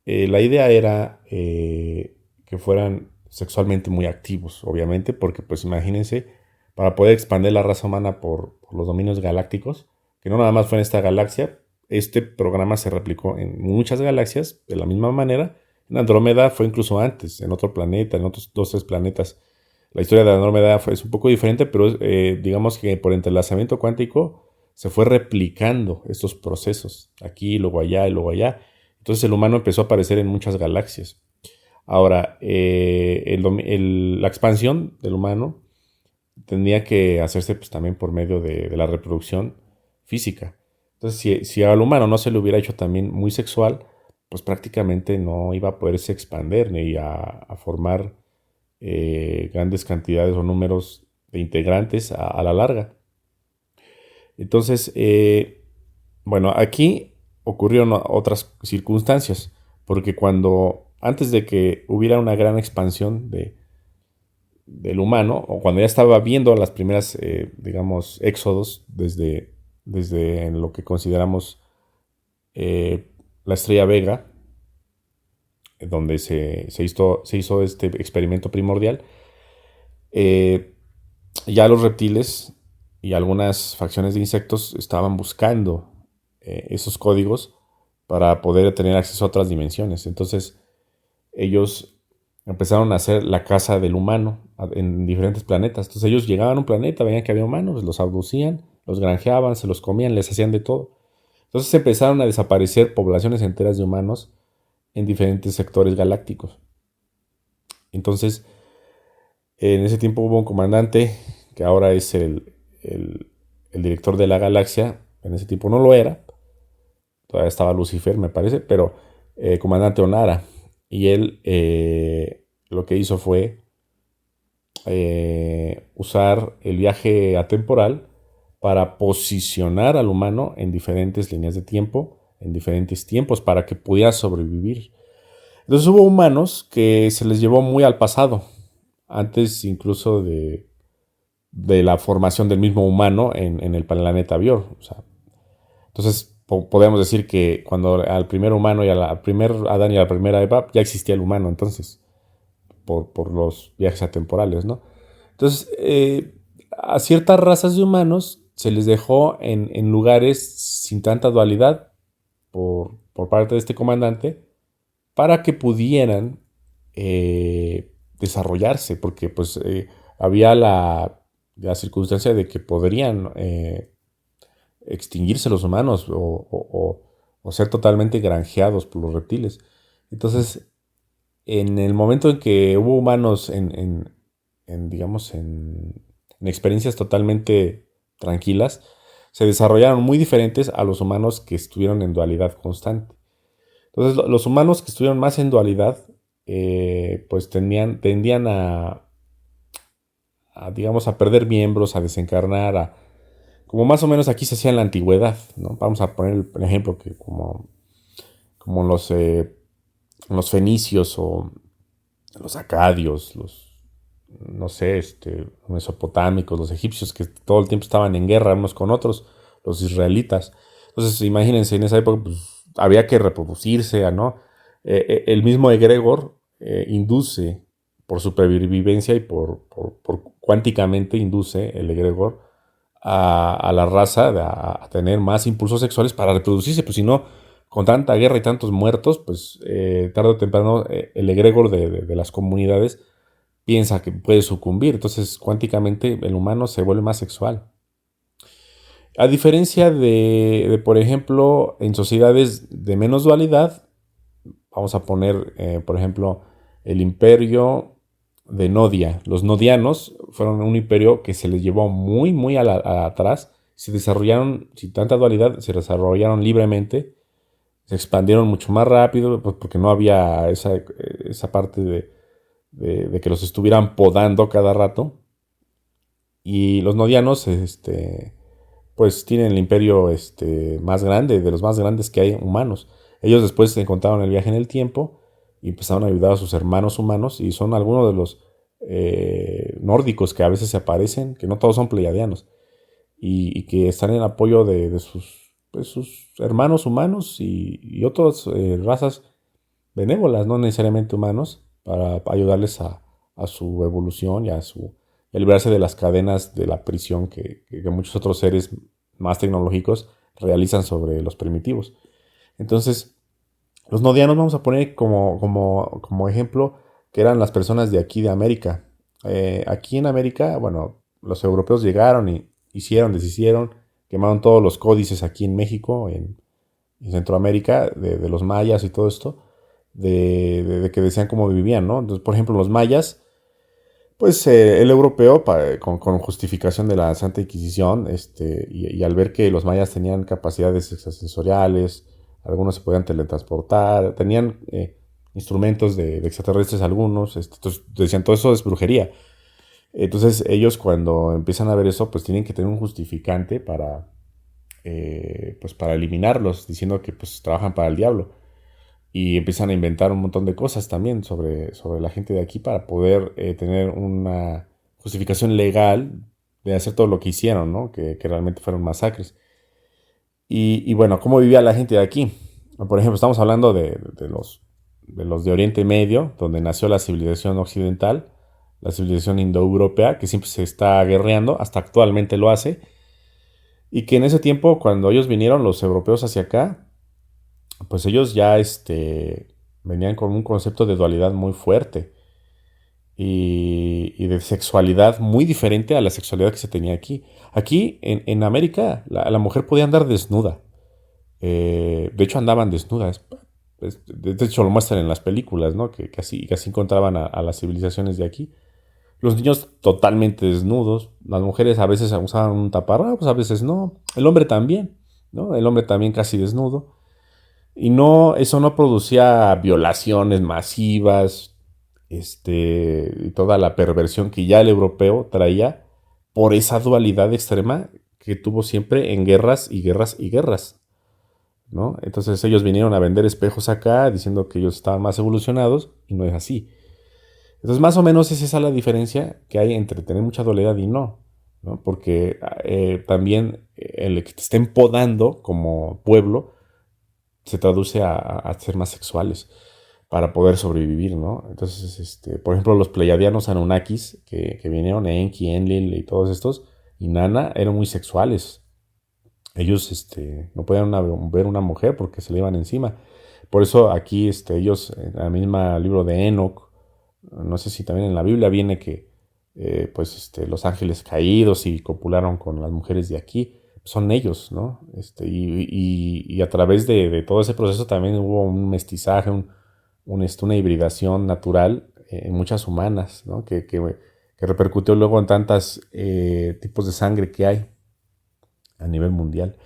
la idea era que fueran sexualmente muy activos, obviamente, porque pues imagínense, para poder expandir la raza humana por los dominios galácticos, que no nada más fue en esta galaxia, este programa se replicó en muchas galaxias de la misma manera. En Andrómeda fue incluso antes, en otro planeta, en otros 2 o 3 planetas. La historia de Andrómeda es un poco diferente, pero digamos que por entrelazamiento cuántico se fue replicando estos procesos, aquí, luego allá y luego allá. Entonces el humano empezó a aparecer en muchas galaxias. Ahora, la expansión del humano tendría que hacerse pues, también por medio de la reproducción física. Entonces, si al humano no se le hubiera hecho también muy sexual, pues prácticamente no iba a poderse expandir ni a formar grandes cantidades o números de integrantes a la larga. Entonces, aquí ocurrieron otras circunstancias, porque antes de que hubiera una gran expansión del humano, o cuando ya estaba viendo las primeras, digamos, éxodos desde en lo que consideramos la estrella Vega, donde se hizo este experimento primordial, ya los reptiles y algunas facciones de insectos estaban buscando esos códigos para poder tener acceso a otras dimensiones. Entonces ellos empezaron a hacer la caza del humano en diferentes planetas. Entonces ellos llegaban a un planeta, veían que había humanos, los abducían, los granjeaban, se los comían, les hacían de todo. Entonces empezaron a desaparecer poblaciones enteras de humanos en diferentes sectores galácticos. Entonces, en ese tiempo hubo un comandante que ahora es el director de la galaxia. En ese tiempo no lo era, todavía estaba Lucifer, me parece, pero comandante Onara. Y él lo que hizo fue usar el viaje atemporal para posicionar al humano en diferentes líneas de tiempo, en diferentes tiempos, para que pudiera sobrevivir. Entonces hubo humanos que se les llevó muy al pasado, antes incluso de la formación del mismo humano en el planeta Bior. O sea, entonces podemos decir que cuando al primer humano y al primer Adán y a la primera Eva ya existía el humano, entonces, por los viajes atemporales, ¿no? Entonces, a ciertas razas de humanos se les dejó en lugares sin tanta dualidad por parte de este comandante para que pudieran desarrollarse, porque pues había la circunstancia de que podrían extinguirse los humanos o ser totalmente granjeados por los reptiles. Entonces, en el momento en que hubo humanos digamos, en experiencias totalmente tranquilas, se desarrollaron muy diferentes a los humanos que estuvieron en dualidad constante. Entonces, los humanos que estuvieron más en dualidad, pues tendían digamos, a perder miembros, a desencarnar, como más o menos aquí se hacía en la antigüedad, ¿no? Vamos a poner el ejemplo que como los fenicios o los acadios, no sé, mesopotámicos, los egipcios que todo el tiempo estaban en guerra unos con otros, los israelitas. Entonces, imagínense, en esa época pues, había que reproducirse, ¿no? El mismo egregor induce por supervivencia y por cuánticamente induce el egregor a la raza a tener más impulsos sexuales para reproducirse, pues si no, con tanta guerra y tantos muertos, pues tarde o temprano el egregor de las comunidades piensa que puede sucumbir. Entonces, cuánticamente el humano se vuelve más sexual. A diferencia por ejemplo, en sociedades de menos dualidad, vamos a poner, por ejemplo, el imperio de Nodia. Los nodianos fueron un imperio que se les llevó muy, muy atrás se desarrollaron, sin tanta dualidad, se desarrollaron libremente, se expandieron mucho más rápido, pues porque no había esa parte de que los estuvieran podando cada rato. Y los nodianos, pues tienen el imperio más grande, de los más grandes que hay humanos. Ellos después se encontraron el viaje en el tiempo y empezaron a ayudar a sus hermanos humanos y son algunos de los nórdicos que a veces se aparecen, que no todos son pleiadianos, y que están en apoyo de sus hermanos humanos y otras razas benévolas, no necesariamente humanos, para ayudarles a su evolución y a liberarse de las cadenas de la prisión que muchos otros seres más tecnológicos realizan sobre los primitivos. Entonces, los nodianos vamos a poner como ejemplo que eran las personas de aquí de América. Aquí en América, bueno, los europeos llegaron y hicieron, deshicieron, quemaron todos los códices aquí en México, en Centroamérica, de los mayas y todo esto, de que decían cómo vivían, ¿no? Entonces, por ejemplo, los mayas, pues el europeo, con justificación de la Santa Inquisición, y al ver que los mayas tenían capacidades extrasensoriales, algunos se podían teletransportar, tenían instrumentos de extraterrestres algunos, entonces decían todo eso es brujería. Entonces ellos cuando empiezan a ver eso, pues tienen que tener un justificante pues para eliminarlos, diciendo que pues trabajan para el diablo. Y empiezan a inventar un montón de cosas también sobre la gente de aquí para poder tener una justificación legal de hacer todo lo que hicieron, ¿no? Que realmente fueron masacres. Y bueno, ¿cómo vivía la gente de aquí? Por ejemplo, estamos hablando de los de Oriente Medio, donde nació la civilización occidental, la civilización indoeuropea, que siempre se está guerreando, hasta actualmente lo hace, y que en ese tiempo, cuando ellos vinieron, los europeos hacia acá, pues ellos ya venían con un concepto de dualidad muy fuerte y de sexualidad muy diferente a la sexualidad que se tenía aquí. Aquí en América la mujer podía andar desnuda. De hecho andaban desnudas. De hecho lo muestran en las películas, ¿no? Que así encontraban a las civilizaciones de aquí. Los niños totalmente desnudos. Las mujeres a veces usaban un taparrabos, a veces no. El hombre también, ¿no? El hombre también casi desnudo. Y no, eso no producía violaciones masivas, y toda la perversión que ya el europeo traía por esa dualidad extrema que tuvo siempre en guerras y guerras y guerras, ¿no? Entonces ellos vinieron a vender espejos acá diciendo que ellos estaban más evolucionados y no es así. Entonces más o menos es esa la diferencia que hay entre tener mucha dualidad y no, ¿no? Porque también el que te estén podando como pueblo se traduce a ser más sexuales para poder sobrevivir, ¿no? Entonces, por ejemplo, los pleiadianos Anunnakis que vinieron, Enki, Enlil y todos estos, y Nana, eran muy sexuales. Ellos no podían ver una mujer porque se le iban encima. Por eso aquí ellos, en el mismo libro de Enoch, no sé si también en la Biblia viene que pues los ángeles caídos y copularon con las mujeres de aquí, son ellos, ¿no? Y a través de todo ese proceso también hubo un mestizaje, una hibridación natural en muchas humanas, ¿no? Que repercutió luego en tantos tipos de sangre que hay a nivel mundial.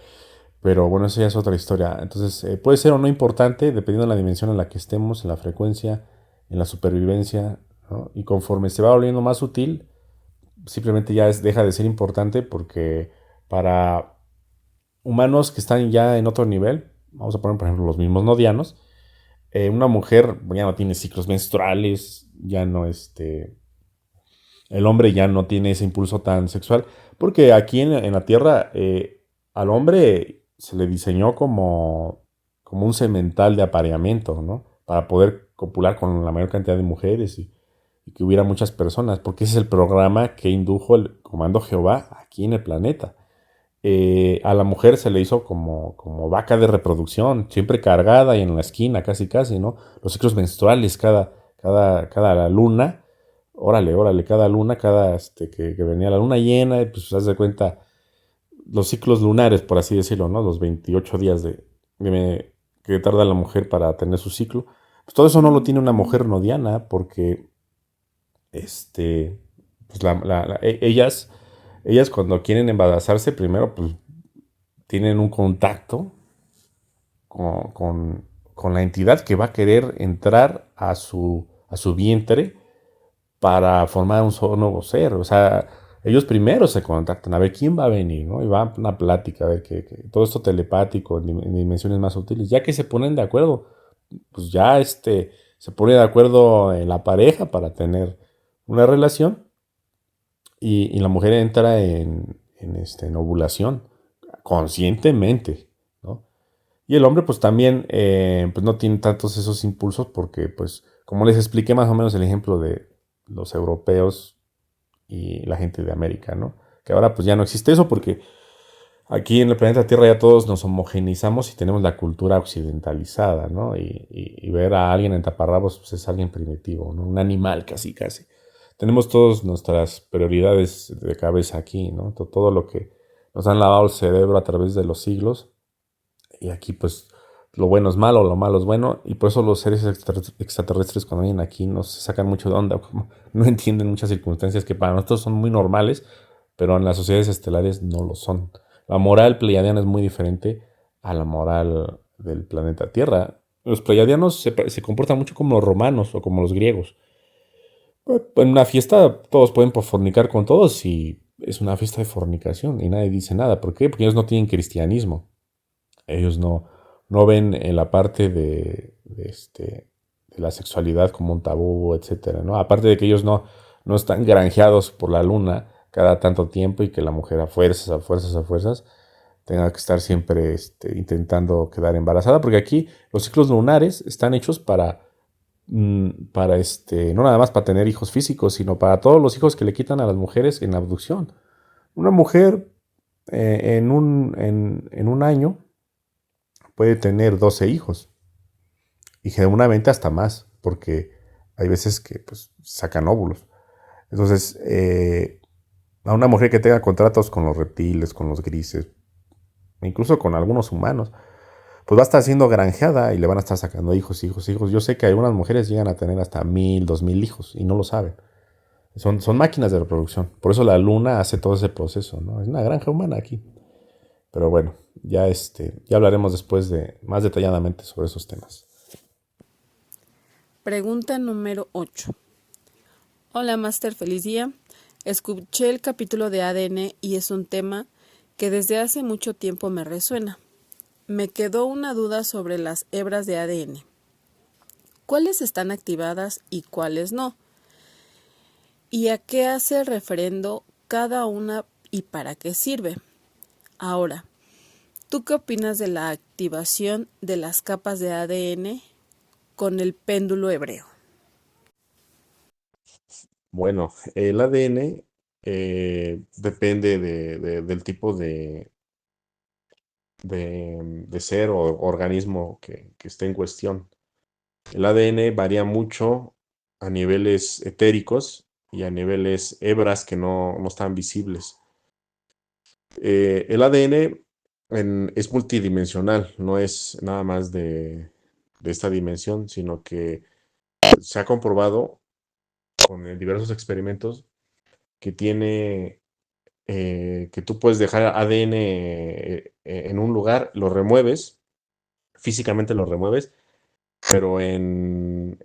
Pero bueno, eso ya es otra historia. Entonces, puede ser o no importante, dependiendo de la dimensión en la que estemos, en la frecuencia, en la supervivencia, ¿no? Y conforme se va volviendo más útil, simplemente ya deja de ser importante porque para humanos que están ya en otro nivel, vamos a poner por ejemplo los mismos nodianos, una mujer ya no tiene ciclos menstruales, ya no el hombre ya no tiene ese impulso tan sexual, porque aquí en la Tierra al hombre se le diseñó como un semental de apareamiento, ¿no? Para poder copular con la mayor cantidad de mujeres y que hubiera muchas personas, porque ese es el programa que indujo el comando Jehová aquí en el planeta. A la mujer se le hizo como vaca de reproducción, siempre cargada y en la esquina, casi casi, ¿no? Los ciclos menstruales cada luna, órale, cada luna, que venía la luna llena, pues haz de cuenta los ciclos lunares, por así decirlo, ¿no? Los 28 días que tarda la mujer para tener su ciclo. Pues todo eso no lo tiene una mujer nodiana porque, pues ellas ellas cuando quieren embarazarse, primero pues tienen un contacto con, con la entidad que va a querer entrar a su vientre para formar un solo nuevo ser. O sea, ellos primero se contactan a ver quién va a venir, ¿no? Y va a una plática, a ver que todo esto telepático en dimensiones más sutiles. Ya que se ponen de acuerdo, pues ya se pone de acuerdo en la pareja para tener una relación y la mujer entra en ovulación conscientemente, ¿no? Y el hombre pues también pues no tiene tantos esos impulsos porque pues como les expliqué más o menos el ejemplo de los europeos y la gente de América, ¿no? Que ahora pues ya no existe eso porque aquí en el planeta Tierra ya todos nos homogeneizamos y tenemos la cultura occidentalizada, ¿no? Y ver a alguien en taparrabos pues es alguien primitivo, ¿no? Un animal casi, casi. Tenemos todas nuestras prioridades de cabeza aquí, ¿no? Todo lo que nos han lavado el cerebro a través de los siglos y aquí pues lo bueno es malo, lo malo es bueno y por eso los seres extraterrestres cuando vienen aquí nos sacan mucho de onda, como no entienden muchas circunstancias que para nosotros son muy normales, pero en las sociedades estelares no lo son. La moral pleiadiana es muy diferente a la moral del planeta Tierra. Los pleiadianos se comportan mucho como los romanos o como los griegos. En una fiesta todos pueden fornicar con todos y es una fiesta de fornicación y nadie dice nada. ¿Por qué? Porque ellos no tienen cristianismo. Ellos no ven en la parte de la sexualidad como un tabú, etcétera, ¿no? Aparte de que ellos no están granjeados por la luna cada tanto tiempo y que la mujer a fuerzas, tenga que estar siempre intentando quedar embarazada, porque aquí los ciclos lunares están hechos para no nada más para tener hijos físicos, sino para todos los hijos que le quitan a las mujeres en la abducción. Una mujer en un año puede tener 12 hijos y generalmente hasta más, porque hay veces que pues, sacan óvulos. Entonces, a una mujer que tenga contratos con los reptiles, con los grises, incluso con algunos humanos, pues va a estar siendo granjeada y le van a estar sacando hijos, hijos, hijos. Yo sé que algunas mujeres llegan a tener hasta 1000, 2000 hijos y no lo saben. Son máquinas de reproducción. Por eso la luna hace todo ese proceso, ¿no? Es una granja humana aquí. Pero bueno, ya hablaremos después más detalladamente sobre esos temas. Pregunta número 8. Hola, Master, feliz día. Escuché el capítulo de ADN y es un tema que desde hace mucho tiempo me resuena. Me quedó una duda sobre las hebras de ADN. ¿Cuáles están activadas y cuáles no? ¿Y a qué hace referendo cada una y para qué sirve? Ahora, ¿tú qué opinas de la activación de las capas de ADN con el péndulo hebreo? Bueno, el ADN depende del tipo de ser o organismo que esté en cuestión. El ADN varía mucho a niveles etéricos y a niveles hebras que no están visibles. El ADN es multidimensional, no es nada más de esta dimensión, sino que se ha comprobado con diversos experimentos que que tú puedes dejar ADN en un lugar, lo remueves, físicamente lo remueves, pero en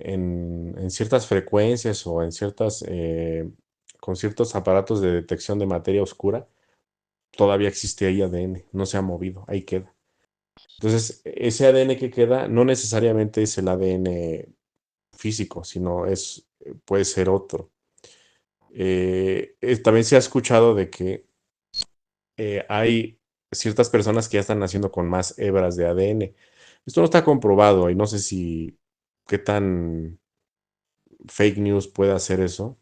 ciertas frecuencias o con ciertos aparatos de detección de materia oscura, todavía existe ahí ADN, no se ha movido, ahí queda. Entonces, ese ADN que queda no necesariamente es el ADN físico, sino puede ser otro. También se ha escuchado de que hay ciertas personas que ya están naciendo con más hebras de ADN. Esto no está comprobado y no sé si qué tan fake news puede hacer eso,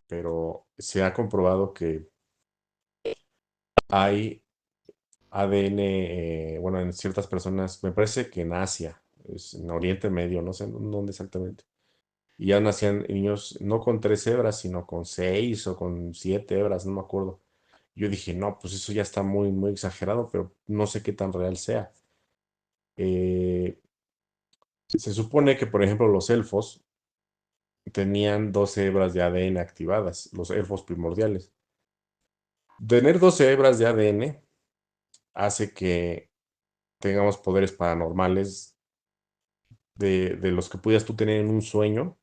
pero se ha comprobado que hay ADN, bueno, en ciertas personas, me parece que en Asia, es en Oriente Medio, no sé dónde exactamente. Y ya nacían niños no con 3 hebras, sino con 6 o con 7 hebras, no me acuerdo. Yo dije, no, pues eso ya está muy, muy exagerado, pero no sé qué tan real sea. Eh, Se supone que, por ejemplo, los elfos tenían 12 hebras de ADN activadas, los elfos primordiales. Tener 12 hebras de ADN hace que tengamos poderes paranormales de los que pudieras tú tener en un sueño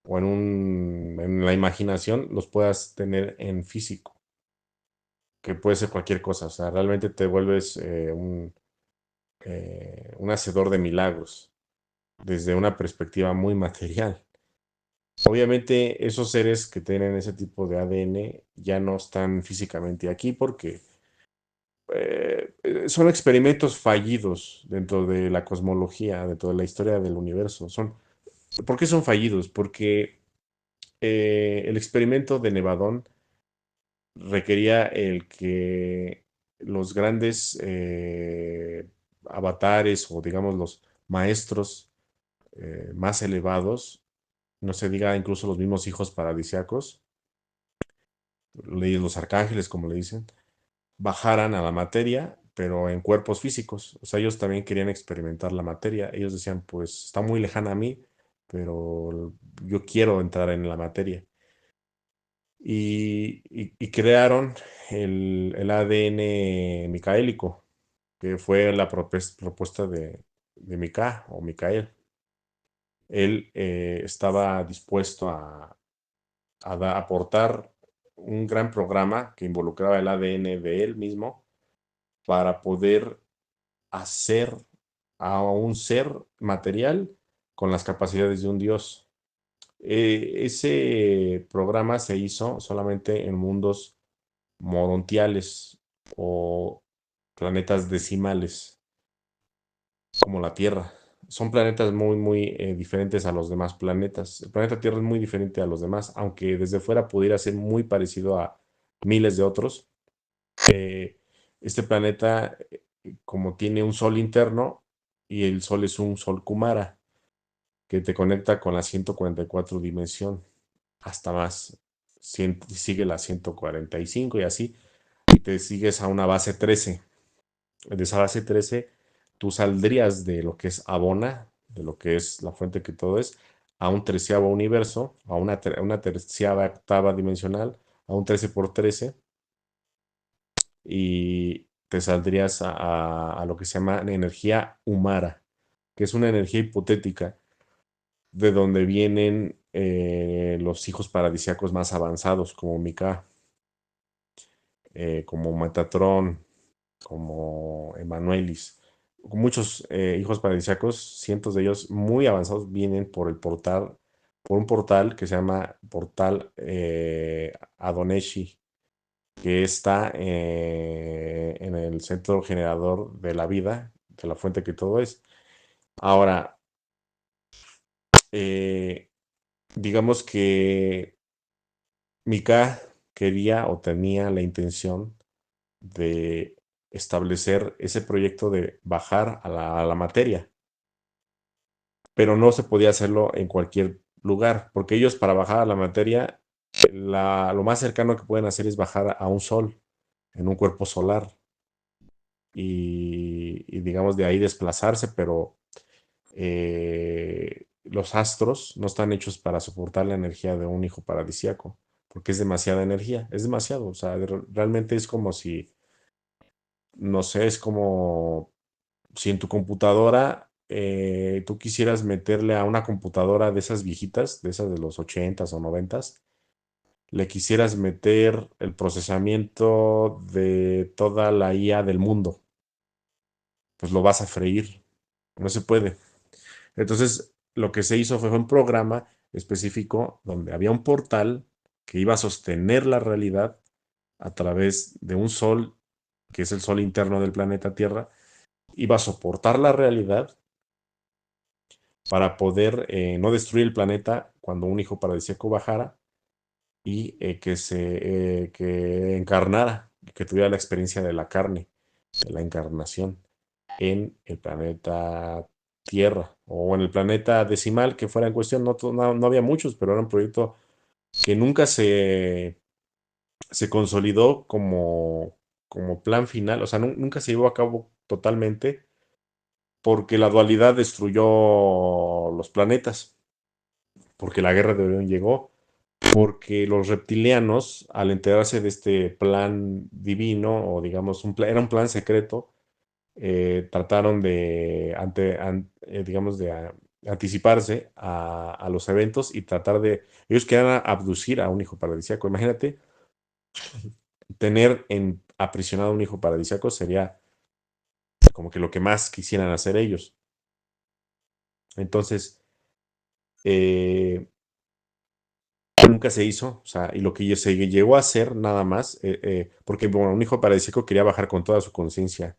o en la imaginación, los puedas tener en físico, que puede ser cualquier cosa. O sea, realmente te vuelves un hacedor de milagros desde una perspectiva muy material. Obviamente, esos seres que tienen ese tipo de ADN ya no están físicamente aquí porque son experimentos fallidos dentro de la cosmología, dentro de la historia del universo. ¿Por qué son fallidos? Porque el experimento de Nevadón requería el que los grandes avatares o digamos los maestros más elevados, no se diga incluso los mismos hijos paradisiacos, los arcángeles como le dicen, bajaran a la materia, pero en cuerpos físicos. O sea, ellos también querían experimentar la materia. Ellos decían, pues está muy lejana a mí, pero yo quiero entrar en la materia. Y crearon el ADN micaélico, que fue la propuesta de Mika o Micael. Él estaba dispuesto a aportar un gran programa que involucraba el ADN de él mismo para poder hacer a un ser material con las capacidades de un dios. Ese programa se hizo solamente en mundos morontiales o planetas decimales, como la Tierra. Son planetas muy, muy diferentes a los demás planetas. El planeta Tierra es muy diferente a los demás, aunque desde fuera pudiera ser muy parecido a miles de otros. eh, este planeta, como tiene un sol interno, y el sol es un sol Kumara, que te conecta con la 144 dimensión, hasta más. Sigue la 145 y así, y te sigues a una base 13. De esa base 13, tú saldrías de lo que es Abona, de lo que es la fuente que todo es, a un treceavo universo, a una terciava octava dimensional, a un 13 por 13, y te saldrías a lo que se llama energía humara, que es una energía hipotética de donde vienen los hijos paradisíacos más avanzados, como Mika, como Metatron, como Emanuelis. Muchos hijos paradisíacos, cientos de ellos muy avanzados, vienen por un portal que se llama Portal Adoneshi, que está en el centro generador de la vida, de la fuente que todo es. Ahora, eh, digamos que Mika quería o tenía la intención de establecer ese proyecto de bajar a la materia, pero no se podía hacerlo en cualquier lugar, porque ellos para bajar a la materia, lo más cercano que pueden hacer es bajar a un sol, en un cuerpo solar, y digamos de ahí desplazarse, pero los astros no están hechos para soportar la energía de un hijo paradisíaco, porque es demasiada energía, es demasiado, o sea, realmente es como si, no sé, es como si en tu computadora tú quisieras meterle a una computadora de esas viejitas, de esas de los 80s o 90s, le quisieras meter el procesamiento de toda la IA del mundo, pues lo vas a freír, no se puede. Entonces, lo que se hizo fue un programa específico donde había un portal que iba a sostener la realidad a través de un sol, que es el sol interno del planeta Tierra, iba a soportar la realidad para poder no destruir el planeta cuando un hijo paradisíaco bajara, y que encarnara, que tuviera la experiencia de la carne, de la encarnación en el planeta Tierra o en el planeta decimal que fuera en cuestión. No, no había muchos, pero era un proyecto que nunca se consolidó como plan final, o sea, nunca se llevó a cabo totalmente porque la dualidad destruyó los planetas, porque la guerra de Orión llegó, porque los reptilianos, al enterarse de este plan divino, o digamos, era un plan secreto, trataron de, digamos, anticiparse a los eventos y tratar de, ellos querían abducir a un hijo paradisíaco. Imagínate, tener aprisionado a un hijo paradisíaco sería como que lo que más quisieran hacer ellos. Entonces, eh, nunca se hizo, o sea, y lo que se llegó a hacer nada más, porque bueno, un hijo paradisíaco quería bajar con toda su conciencia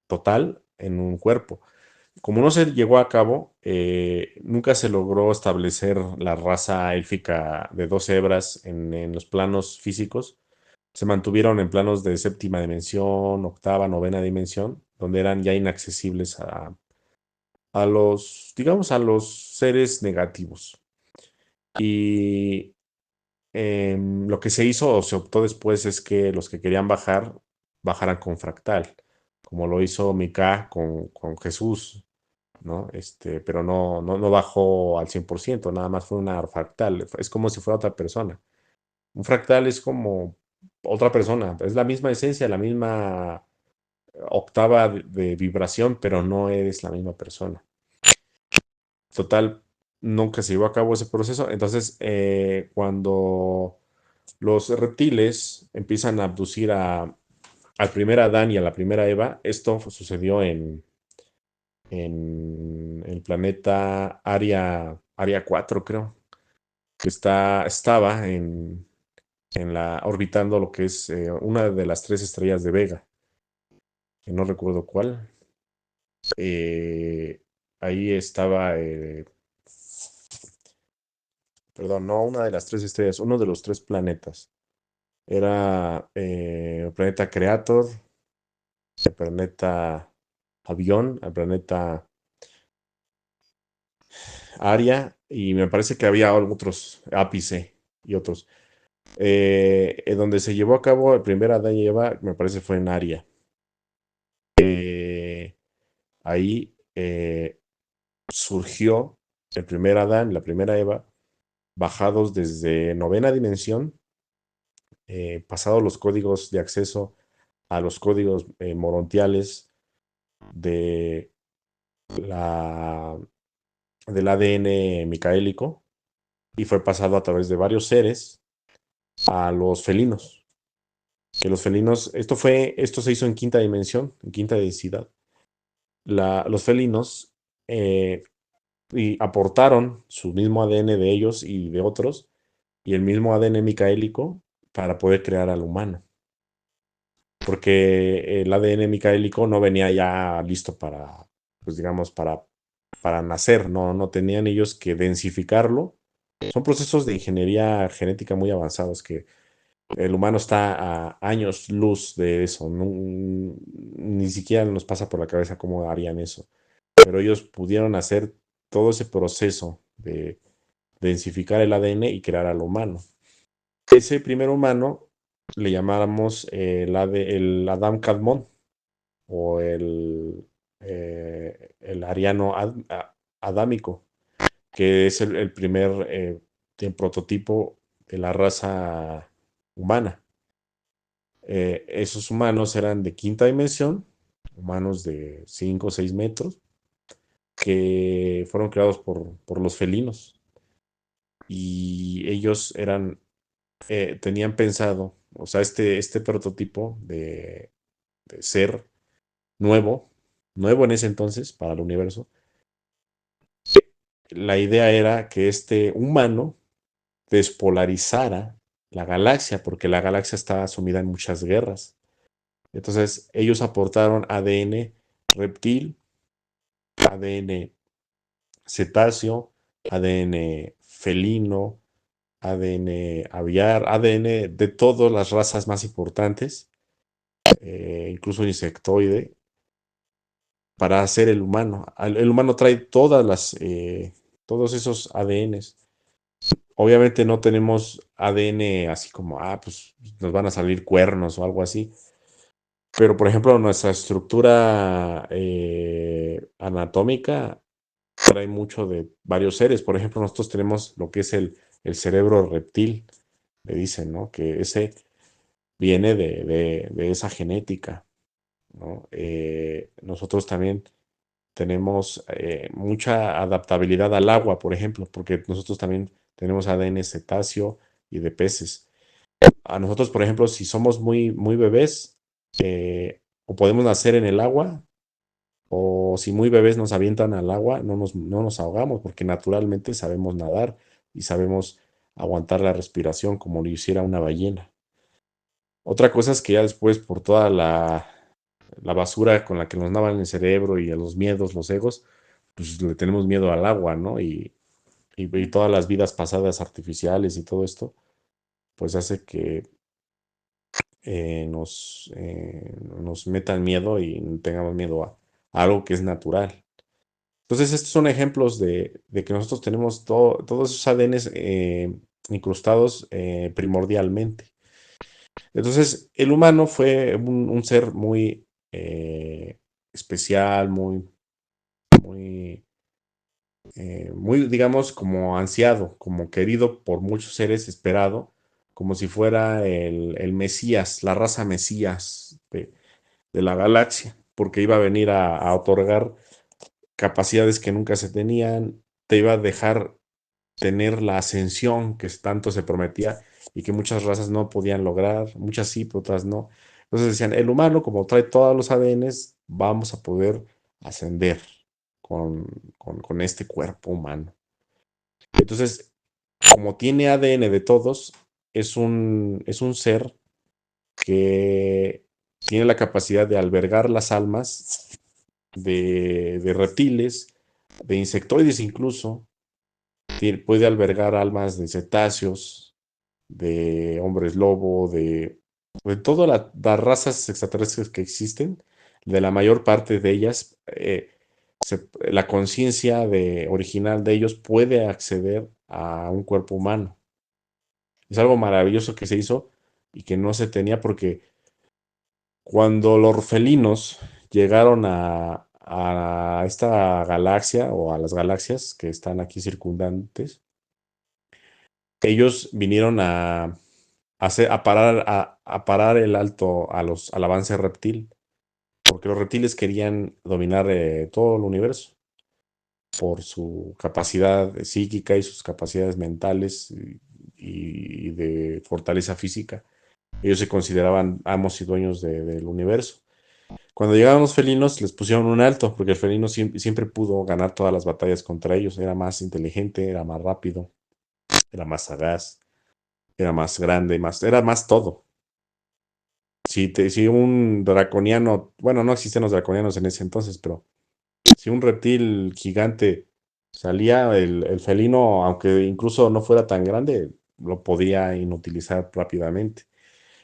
total en un cuerpo. Como no se llegó a cabo, nunca se logró establecer la raza élfica de 12 hebras en los planos físicos. Se mantuvieron en planos de séptima dimensión, octava, novena dimensión, donde eran ya inaccesibles a los, digamos, a los seres negativos. Y lo que se hizo o se optó después es que los que querían bajar, bajaran con fractal, como lo hizo Micah con Jesús, ¿no? Pero no bajó al 100%, nada más fue una fractal, es como si fuera otra persona. Un fractal es como otra persona, es la misma esencia, la misma octava de vibración, pero no eres la misma persona. Total, nunca se llevó a cabo ese proceso. Entonces, cuando los reptiles empiezan a abducir al primer Adán y a la primera Eva, esto sucedió en el planeta Aria 4, creo, que estaba orbitando lo que es una de las tres estrellas de Vega, que no recuerdo cuál. Eh, Ahí estaba, perdón, no una de las tres estrellas, uno de los tres planetas. Era el planeta Creator, el planeta Avión, el planeta Aria, y me parece que había otros, Ápice y otros. Donde se llevó a cabo el primer Adán y Eva, me parece fue en Aria. Ahí surgió el primer Adán, la primera Eva, bajados desde novena dimensión, pasados los códigos de acceso a los códigos morontiales de la, del ADN micaélico, y fue pasado a través de varios seres a los felinos. Que los felinos, esto se hizo en quinta dimensión, en quinta densidad. Los felinos eh, y aportaron su mismo ADN de ellos y de otros, y el mismo ADN micaélico para poder crear al humano. Porque el ADN micaélico no venía ya listo para, pues digamos, para nacer, no tenían ellos que densificarlo. Son procesos de ingeniería genética muy avanzados que el humano está a años luz de eso. Ni siquiera nos pasa por la cabeza cómo harían eso. Pero ellos pudieron hacer todo ese proceso de densificar el ADN y crear al humano. Ese primer humano le llamáramos el Adam Kadmon, o el ariano adámico, que es el primer el prototipo de la raza humana. Esos humanos eran de quinta dimensión, humanos de 5 o 6 metros, que fueron creados por los felinos. Y ellos tenían pensado, o sea, este prototipo de ser nuevo, nuevo en ese entonces para el universo, la idea era que este humano despolarizara la galaxia, porque la galaxia estaba sumida en muchas guerras. Entonces, ellos aportaron ADN reptil, ADN cetáceo, ADN felino, ADN aviar, ADN de todas las razas más importantes, incluso insectoide, para hacer el humano. El humano trae todos esos ADNs. Obviamente no tenemos ADN así como, pues nos van a salir cuernos o algo así. Pero, por ejemplo, nuestra estructura anatómica trae mucho de varios seres. Por ejemplo, nosotros tenemos lo que es el cerebro reptil, le dicen, ¿no? Que ese viene de esa genética, ¿no? Nosotros también tenemos mucha adaptabilidad al agua, por ejemplo, porque nosotros también tenemos ADN cetáceo y de peces. A nosotros, por ejemplo, si somos muy bebés, o podemos nacer en el agua, o si muy bebés nos avientan al agua, no nos ahogamos, porque naturalmente sabemos nadar y sabemos aguantar la respiración como lo hiciera una ballena. Otra cosa es que ya después, por toda la basura con la que nos navan el cerebro y a los miedos, los egos, pues le tenemos miedo al agua, ¿no? Y todas las vidas pasadas artificiales y todo esto, pues hace que nos metan miedo y tengamos miedo a algo que es natural. Entonces, estos son ejemplos de que nosotros tenemos todos esos ADNs incrustados primordialmente. Entonces, el humano fue un ser muy especial, muy, muy, digamos, como ansiado, como querido por muchos seres, esperado, como si fuera el Mesías, la raza Mesías de la galaxia, porque iba a venir a otorgar capacidades que nunca se tenían, te iba a dejar tener la ascensión que tanto se prometía y que muchas razas no podían lograr, muchas sí, pero otras no. Entonces decían, el humano, como trae todos los ADNs, vamos a poder ascender con, con este cuerpo humano. Entonces, como tiene ADN de todos, es un ser que tiene la capacidad de albergar las almas de reptiles, de insectoides incluso, puede albergar almas de cetáceos, de hombres lobo, de todas las razas extraterrestres que existen, de la mayor parte de ellas, la conciencia original de ellos puede acceder a un cuerpo humano. Es algo maravilloso que se hizo y que no se tenía porque cuando los felinos llegaron a esta galaxia o a las galaxias que están aquí circundantes, ellos vinieron a parar el alto al avance reptil, porque los reptiles querían dominar todo el universo por su capacidad psíquica y sus capacidades mentales y de fortaleza física. Ellos se consideraban amos y dueños del universo. Cuando llegaron los felinos, les pusieron un alto, porque el felino siempre pudo ganar todas las batallas contra ellos. Era más inteligente, era más rápido, era más sagaz, era más grande, era más todo. Si un draconiano, bueno, no existían los draconianos en ese entonces, pero si un reptil gigante salía, el felino, aunque incluso no fuera tan grande, lo podía inutilizar rápidamente.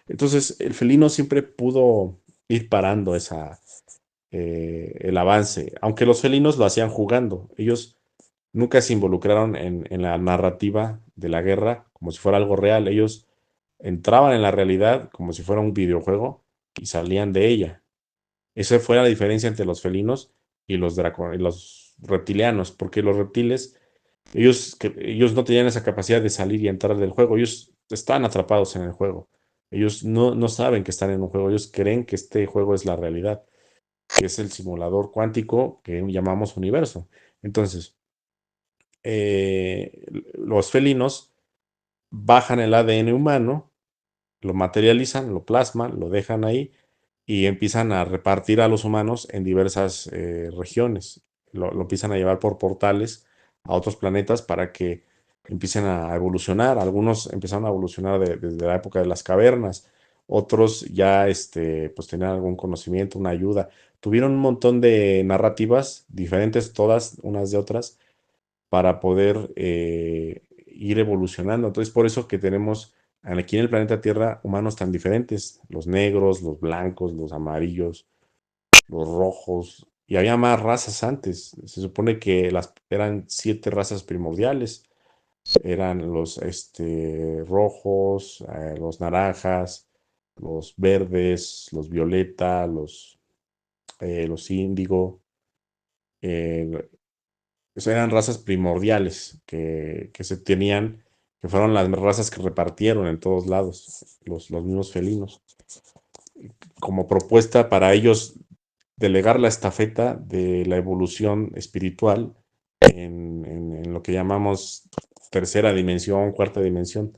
Entonces, el felino siempre pudo ir parando el avance, aunque los felinos lo hacían jugando. Ellos nunca se involucraron en la narrativa de la guerra como si fuera algo real. Ellos entraban en la realidad como si fuera un videojuego y salían de ella. Esa fue la diferencia entre los felinos y los reptilianos, porque los reptiles, ellos no tenían esa capacidad de salir y entrar del juego, ellos están atrapados en el juego. Ellos no saben que están en un juego, ellos creen que este juego es la realidad, que es el simulador cuántico que llamamos universo. Entonces, los felinos bajan el ADN humano, lo materializan, lo plasman, lo dejan ahí y empiezan a repartir a los humanos en diversas regiones. Lo empiezan a llevar por portales a otros planetas para que empiecen a evolucionar. Algunos empezaron a evolucionar desde la época de las cavernas, otros ya pues tenían algún conocimiento, una ayuda. Tuvieron un montón de narrativas diferentes, todas unas de otras, para poder ir evolucionando. Entonces, por eso que tenemos aquí en el planeta Tierra humanos tan diferentes, los negros, los blancos, los amarillos, los rojos, y había más razas antes. Se supone que eran 7 razas primordiales. Eran los rojos, los naranjas, los verdes, los violeta, los índigo. eh, Eran razas primordiales que se tenían que fueron las razas que repartieron en todos lados, los mismos felinos, como propuesta para ellos delegar la estafeta de la evolución espiritual en lo que llamamos tercera dimensión, cuarta dimensión.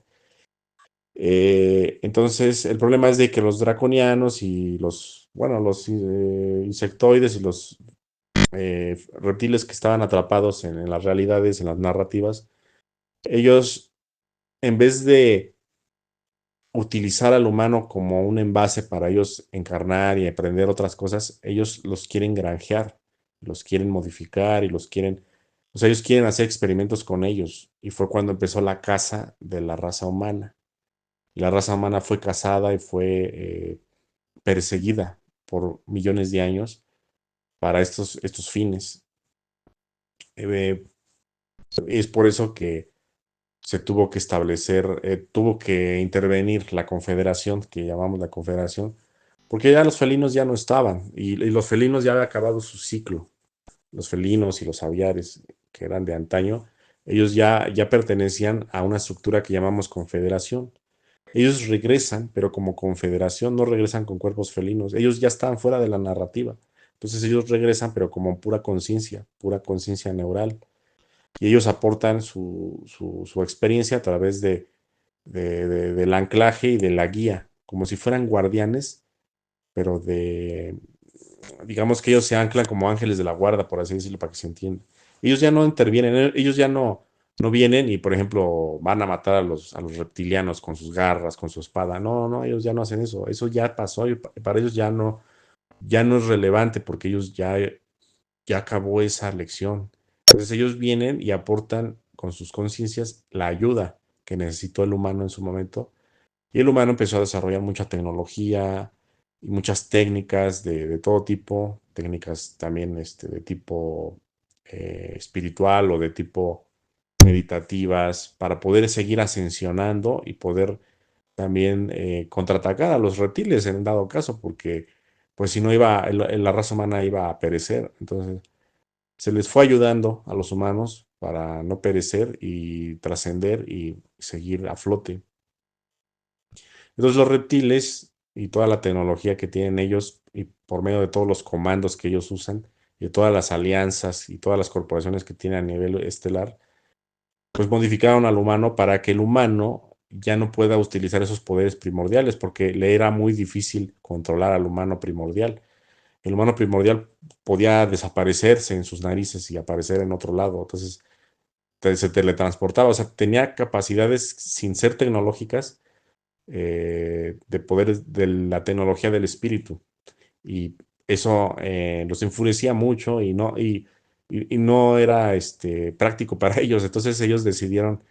Entonces, el problema es de que los draconianos y los insectoides y los reptiles que estaban atrapados en las realidades, en las narrativas, ellos, en vez de utilizar al humano como un envase para ellos encarnar y aprender otras cosas, ellos los quieren granjear, los quieren modificar y o sea, ellos quieren hacer experimentos con ellos. Y fue cuando empezó la caza de la raza humana. Y la raza humana fue cazada y fue perseguida por millones de años para estos fines. Eh, es por eso que se tuvo que establecer, tuvo que intervenir la confederación, que llamamos la confederación, porque ya los felinos ya no estaban y los felinos ya había acabado su ciclo. Los felinos y los aviares, que eran de antaño, ellos ya pertenecían a una estructura que llamamos confederación. Ellos regresan, pero como confederación no regresan con cuerpos felinos. Ellos ya estaban fuera de la narrativa. Entonces ellos regresan, pero como pura conciencia neural. Y ellos aportan su experiencia a través del anclaje y de la guía, como si fueran guardianes, pero digamos que ellos se anclan como ángeles de la guarda, por así decirlo, para que se entienda. Ellos ya no intervienen, ellos ya no vienen y, por ejemplo, van a matar a los reptilianos con sus garras, con su espada. No, no, ellos ya no hacen eso. Eso ya pasó y para ellos ya no es relevante porque ellos ya acabó esa lección. Entonces ellos vienen y aportan con sus conciencias la ayuda que necesitó el humano en su momento. Y el humano empezó a desarrollar mucha tecnología y muchas técnicas de todo tipo, técnicas también de tipo espiritual o de tipo meditativas, para poder seguir ascensionando y poder también contraatacar a los reptiles en dado caso, porque pues si no la raza humana iba a perecer. Entonces se les fue ayudando a los humanos para no perecer y trascender y seguir a flote. Entonces los reptiles y toda la tecnología que tienen ellos y por medio de todos los comandos que ellos usan y de todas las alianzas y todas las corporaciones que tienen a nivel estelar, pues modificaron al humano para que el humano ya no pueda utilizar esos poderes primordiales porque le era muy difícil controlar al humano primordial. El humano primordial podía desaparecerse en sus narices y aparecer en otro lado. Entonces se teletransportaba, o sea, tenía capacidades sin ser tecnológicas de poderes de la tecnología del espíritu. Y eso los enfurecía mucho y no era práctico para ellos. Entonces ellos decidieron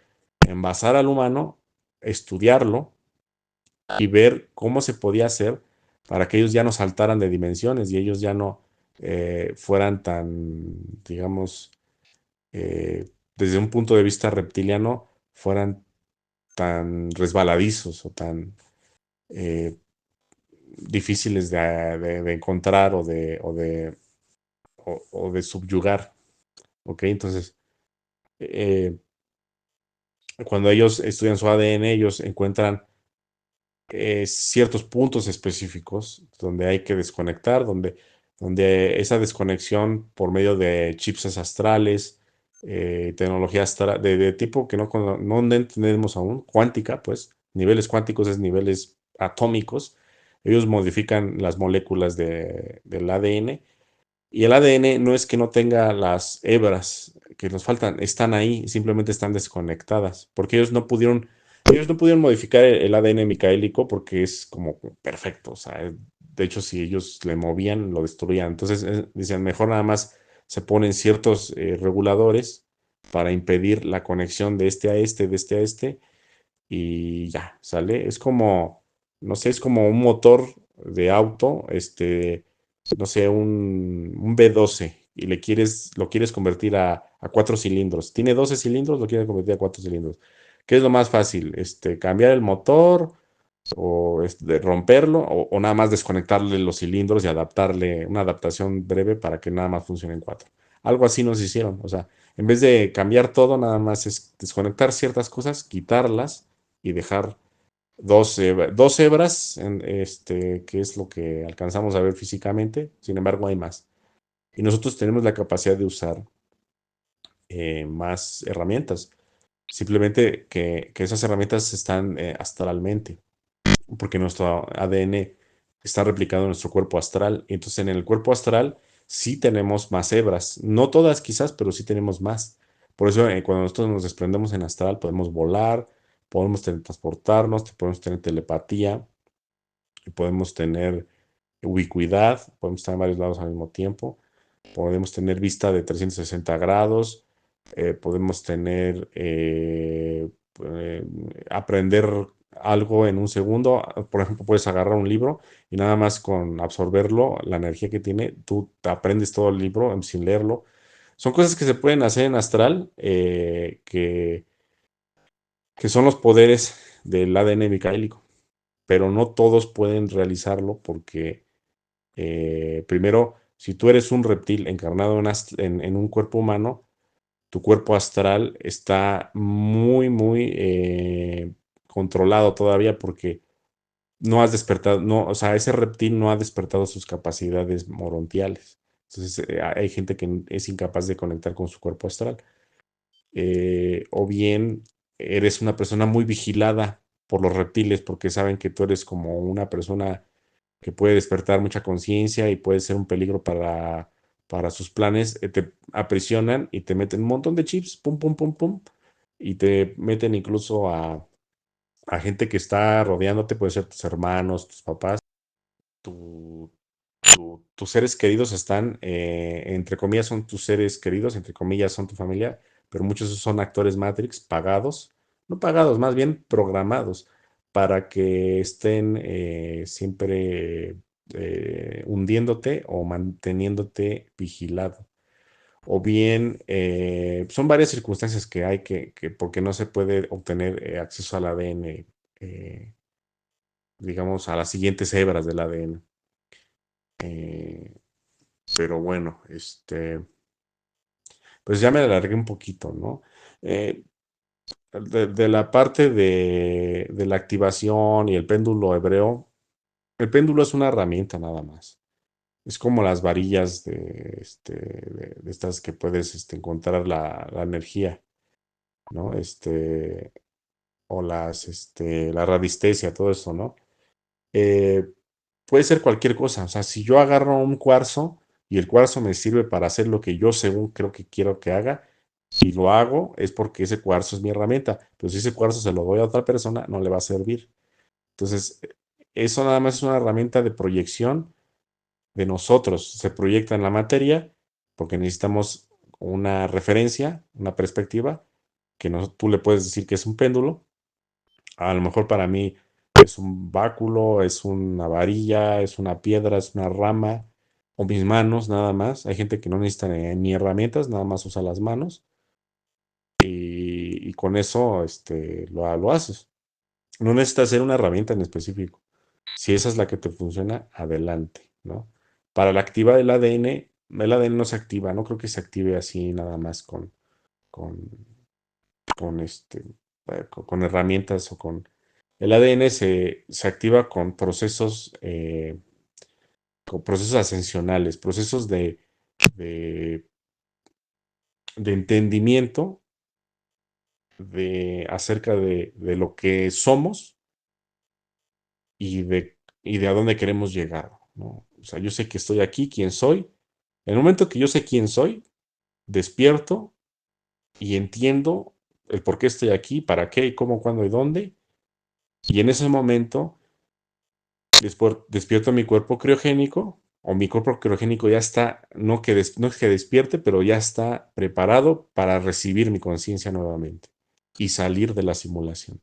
envasar al humano, estudiarlo y ver cómo se podía hacer para que ellos ya no saltaran de dimensiones y ellos ya no fueran tan, digamos, desde un punto de vista reptiliano, fueran tan resbaladizos o tan eh, difíciles de encontrar o de subyugar. ¿Ok? Entonces, eh, cuando ellos estudian su ADN, ellos encuentran ciertos puntos específicos donde hay que desconectar, donde esa desconexión por medio de chips astrales, tecnología astral, de tipo que no entendemos aún, cuántica, pues, niveles cuánticos es niveles atómicos, ellos modifican las moléculas del ADN y el ADN no es que no tenga las hebras que nos faltan, están ahí, simplemente están desconectadas, porque ellos no pudieron modificar el ADN micaélico porque es como perfecto, o sea, de hecho si ellos le movían, lo destruían. Entonces dicen, mejor nada más se ponen ciertos reguladores para impedir la conexión de este a este, de este a este, y ya, ¿sale? Es como, no sé, es como un motor de auto, no sé, un V12 y lo quieres convertir a 4 cilindros. Tiene 12 cilindros, lo quieres convertir a 4 cilindros. ¿Qué es lo más fácil? Cambiar el motor o romperlo o nada más desconectarle los cilindros y adaptarle una adaptación breve para que nada más funcione en 4. algo así nos hicieron. O sea, en vez de cambiar todo, nada más es desconectar ciertas cosas, quitarlas y dejar dos hebras, que es lo que alcanzamos a ver físicamente. Sin embargo, hay más. Y nosotros tenemos la capacidad de usar más herramientas. Simplemente que esas herramientas están astralmente, porque nuestro ADN está replicado en nuestro cuerpo astral. Y entonces en el cuerpo astral sí tenemos más hebras. No todas quizás, pero sí tenemos más. Por eso cuando nosotros nos desprendemos en astral podemos volar, podemos teletransportarnos, podemos tener telepatía, y podemos tener ubicuidad, podemos estar en varios lados al mismo tiempo, podemos tener vista de 360 grados, podemos tener, eh, aprender algo en un segundo. Por ejemplo, puedes agarrar un libro y nada más con absorberlo, la energía que tiene, tú te aprendes todo el libro sin leerlo. Son cosas que se pueden hacer en astral, que son los poderes del ADN micaélico, pero no todos pueden realizarlo porque primero, si tú eres un reptil encarnado en un cuerpo humano, tu cuerpo astral está muy controlado todavía porque no has despertado, no, o sea, ese reptil no ha despertado sus capacidades morontiales. Entonces, hay gente que es incapaz de conectar con su cuerpo astral. O bien eres una persona muy vigilada por los reptiles porque saben que tú eres como una persona que puede despertar mucha conciencia y puede ser un peligro para sus planes. Te aprisionan y te meten un montón de chips, pum, pum, pum, pum, y te meten incluso a gente que está rodeándote, puede ser tus hermanos, tus papás, tu, tus seres queridos están, entre comillas, son tus seres queridos, entre comillas, son tu familia, pero muchos son actores Matrix pagados, no pagados, más bien programados para que estén siempre hundiéndote o manteniéndote vigilado. O bien, son varias circunstancias que hay porque no se puede obtener acceso al ADN, digamos, a las siguientes hebras del ADN. Eh, pero bueno, pues ya me alargué un poquito, ¿no? Eh, de la parte de la activación y el péndulo hebreo, el péndulo es una herramienta nada más. Es como las varillas de estas que puedes encontrar la energía, ¿no? O la radiestesia, todo eso, ¿no? Eh, puede ser cualquier cosa. O sea, si yo agarro un cuarzo y el cuarzo me sirve para hacer lo que yo según creo que quiero que haga, y lo hago, es porque ese cuarzo es mi herramienta. Pero si ese cuarzo se lo doy a otra persona, no le va a servir. Entonces, eso nada más es una herramienta de proyección de nosotros. Se proyecta en la materia porque necesitamos una referencia, una perspectiva, que no, tú le puedes decir que es un péndulo. A lo mejor para mí es un báculo, es una varilla, es una piedra, es una rama o mis manos nada más. Hay gente que no necesita ni herramientas, nada más usa las manos y con eso lo haces. No necesitas hacer una herramienta en específico. Si esa es la que te funciona, adelante, ¿no? Para la activa del ADN, el ADN no se activa, no creo que se active así nada más con, con, con herramientas o con... El ADN se activa con procesos ascensionales, procesos de, de entendimiento acerca de lo que somos y de a dónde queremos llegar, ¿no? O sea, yo sé que estoy aquí, quién soy. En el momento que yo sé quién soy, despierto y entiendo el por qué estoy aquí, para qué, cómo, cuándo y dónde. Y en ese momento despierto mi cuerpo criogénico o mi cuerpo criogénico ya está, no es que despierte, pero ya está preparado para recibir mi conciencia nuevamente y salir de la simulación.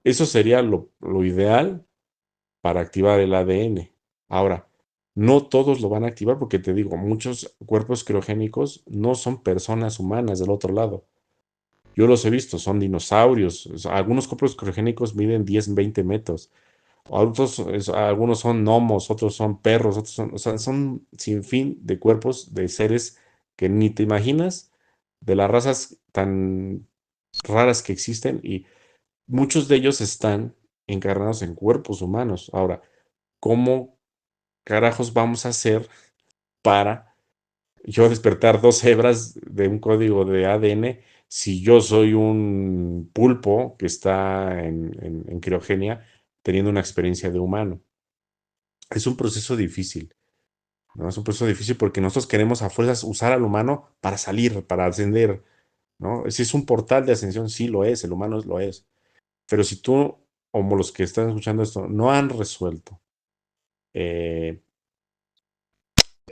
Eso sería lo ideal para activar el ADN. Ahora, no todos lo van a activar porque te digo, muchos cuerpos criogénicos no son personas humanas del otro lado. Yo los he visto, son dinosaurios. O sea, algunos cuerpos criogénicos miden 10, 20 metros. Algunos son gnomos, otros son perros, otros son, o sea, son sin fin de cuerpos de seres que ni te imaginas, de las razas tan raras que existen, y muchos de ellos están encarnados en cuerpos humanos. Ahora, ¿cómo carajos vamos a hacer para yo despertar dos hebras de un código de ADN si yo soy un pulpo que está en criogenia teniendo una experiencia de humano? Es un proceso difícil, ¿no? Es un proceso difícil porque nosotros queremos a fuerzas usar al humano para salir, para ascender, ¿no? Si es un portal de ascensión, sí lo es, el humano lo es. Pero si tú, como los que están escuchando esto, no han resuelto eh,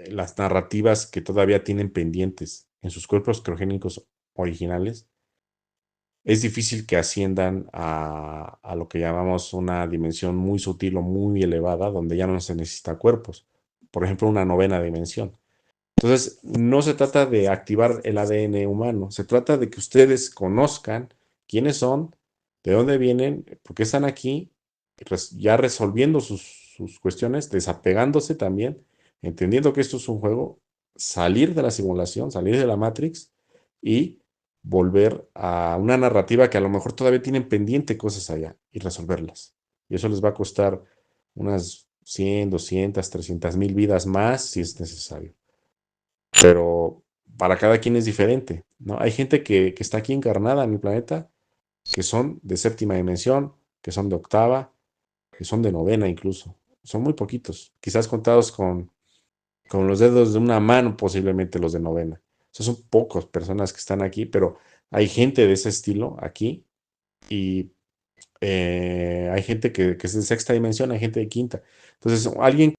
las narrativas que todavía tienen pendientes en sus cuerpos criogénicos originales, es difícil que asciendan a lo que llamamos una dimensión muy sutil o muy elevada, donde ya no se necesita cuerpos. Por ejemplo, una novena dimensión. Entonces, no se trata de activar el ADN humano, se trata de que ustedes conozcan quiénes son, de dónde vienen, por qué están aquí, ya resolviendo sus cuestiones, desapegándose también, entendiendo que esto es un juego, salir de la simulación, salir de la Matrix y volver a una narrativa que a lo mejor todavía tienen pendiente cosas allá y resolverlas. Y eso les va a costar unas 100, 200, 300 mil vidas más si es necesario, pero para cada quien es diferente, ¿no? Hay gente que está aquí encarnada en mi planeta, que son de séptima dimensión, que son de octava, que son de novena incluso. Son muy poquitos, quizás contados con los dedos de una mano, posiblemente los de novena. O sea, son pocas personas que están aquí, pero hay gente de ese estilo aquí, y hay gente que es de sexta dimensión, hay gente de quinta. Entonces, alguien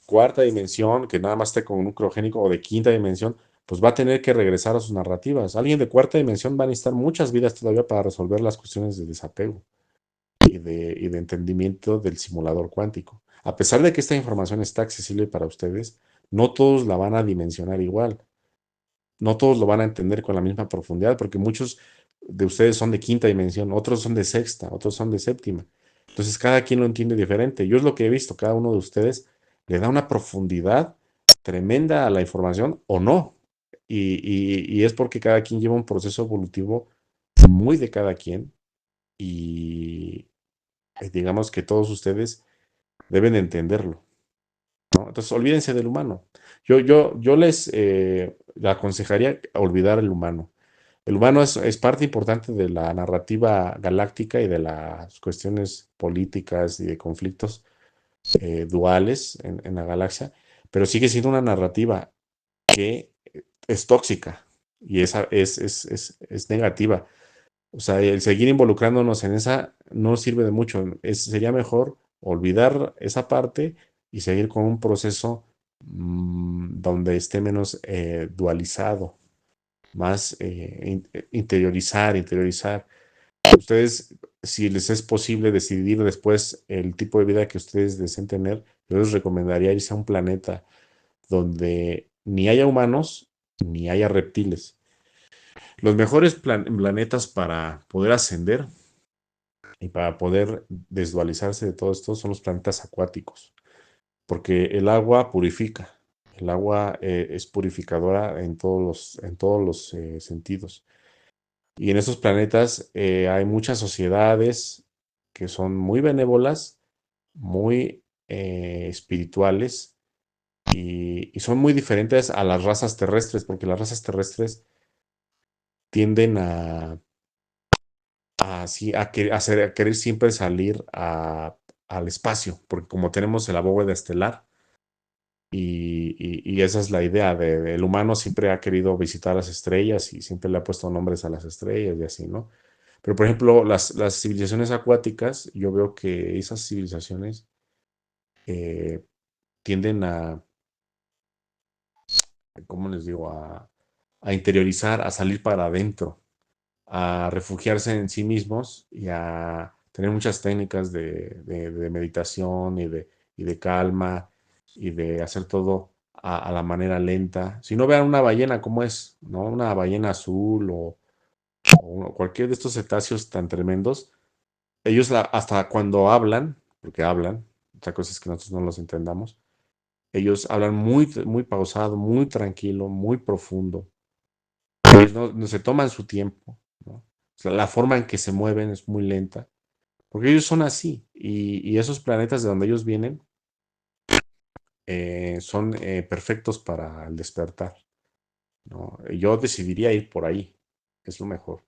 cuarta dimensión, que nada más esté con un criogénico, o de quinta dimensión, pues va a tener que regresar a sus narrativas. Alguien de cuarta dimensión va a necesitar muchas vidas todavía para resolver las cuestiones de desapego y de entendimiento del simulador cuántico. A pesar de que esta información está accesible para ustedes, no todos la van a dimensionar igual. No todos lo van a entender con la misma profundidad, porque muchos de ustedes son de quinta dimensión, otros son de sexta, otros son de séptima. Entonces, cada quien lo entiende diferente. Yo es lo que he visto, cada uno de ustedes le da una profundidad tremenda a la información o no. Y es porque cada quien lleva un proceso evolutivo muy de cada quien, y digamos que todos ustedes deben entenderlo, ¿no? Entonces, olvídense del humano. Yo les aconsejaría olvidar el humano. El humano es parte importante de la narrativa galáctica y de las cuestiones políticas y de conflictos duales en la galaxia, pero sigue siendo una narrativa que es tóxica y es negativa. O sea, el seguir involucrándonos en esa no sirve de mucho. Sería mejor olvidar esa parte y seguir con un proceso donde esté menos dualizado, más interiorizar. Ustedes, si les es posible decidir después el tipo de vida que ustedes deseen tener, yo les recomendaría irse a un planeta donde ni haya humanos ni haya reptiles. Los mejores planetas para poder ascender y para poder desdualizarse de todo esto son los planetas acuáticos, porque el agua purifica. El agua es purificadora en todos los sentidos. Y en esos planetas hay muchas sociedades que son muy benévolas, muy espirituales, y son muy diferentes a las razas terrestres, porque las razas terrestres tienden a querer siempre salir al espacio, porque como tenemos la bóveda estelar, y esa es la idea el humano siempre ha querido visitar las estrellas y siempre le ha puesto nombres a las estrellas y así, ¿no? Pero, por ejemplo, las civilizaciones acuáticas, yo veo que esas civilizaciones eh, tienden ¿cómo les digo? A interiorizar, a salir para adentro, a refugiarse en sí mismos y a tener muchas técnicas de meditación y de calma y de hacer todo a la manera lenta. Si no, vean una ballena como es, ¿no? Una ballena azul o cualquier de estos cetáceos tan tremendos. Ellos hasta cuando hablan, porque hablan, otra cosa es que nosotros no los entendamos, Ellos hablan muy pausado, muy tranquilo, muy profundo. Ellos no se toman su tiempo, ¿no? O sea, la forma en que se mueven es muy lenta, porque ellos son así. Y esos planetas de donde ellos vienen son perfectos para el despertar, ¿no? Yo decidiría ir por ahí, es lo mejor,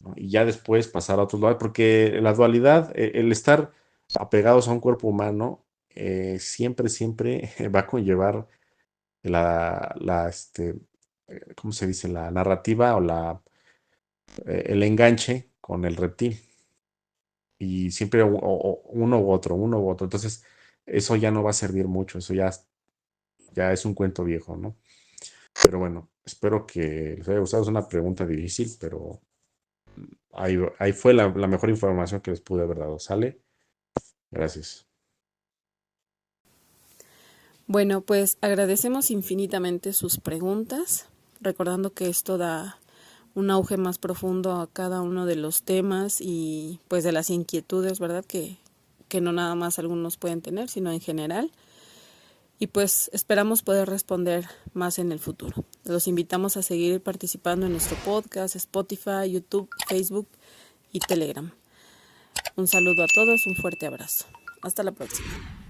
¿no? Y ya después pasar a otros lados, porque la dualidad, el estar apegados a un cuerpo humano, siempre va a conllevar ¿cómo se dice? La narrativa o el enganche con el reptil. Y siempre uno u otro. Entonces, eso ya no va a servir mucho, eso ya es un cuento viejo, ¿no? Pero bueno, espero que les haya gustado. Es una pregunta difícil, pero ahí fue la mejor información que les pude haber dado. ¿Sale? Gracias. Bueno, pues agradecemos infinitamente sus preguntas, recordando que esto da un auge más profundo a cada uno de los temas y pues de las inquietudes, ¿verdad? Que no nada más algunos pueden tener, sino en general. Y pues esperamos poder responder más en el futuro. Los invitamos a seguir participando en nuestro podcast, Spotify, YouTube, Facebook y Telegram. Un saludo a todos, un fuerte abrazo. Hasta la próxima.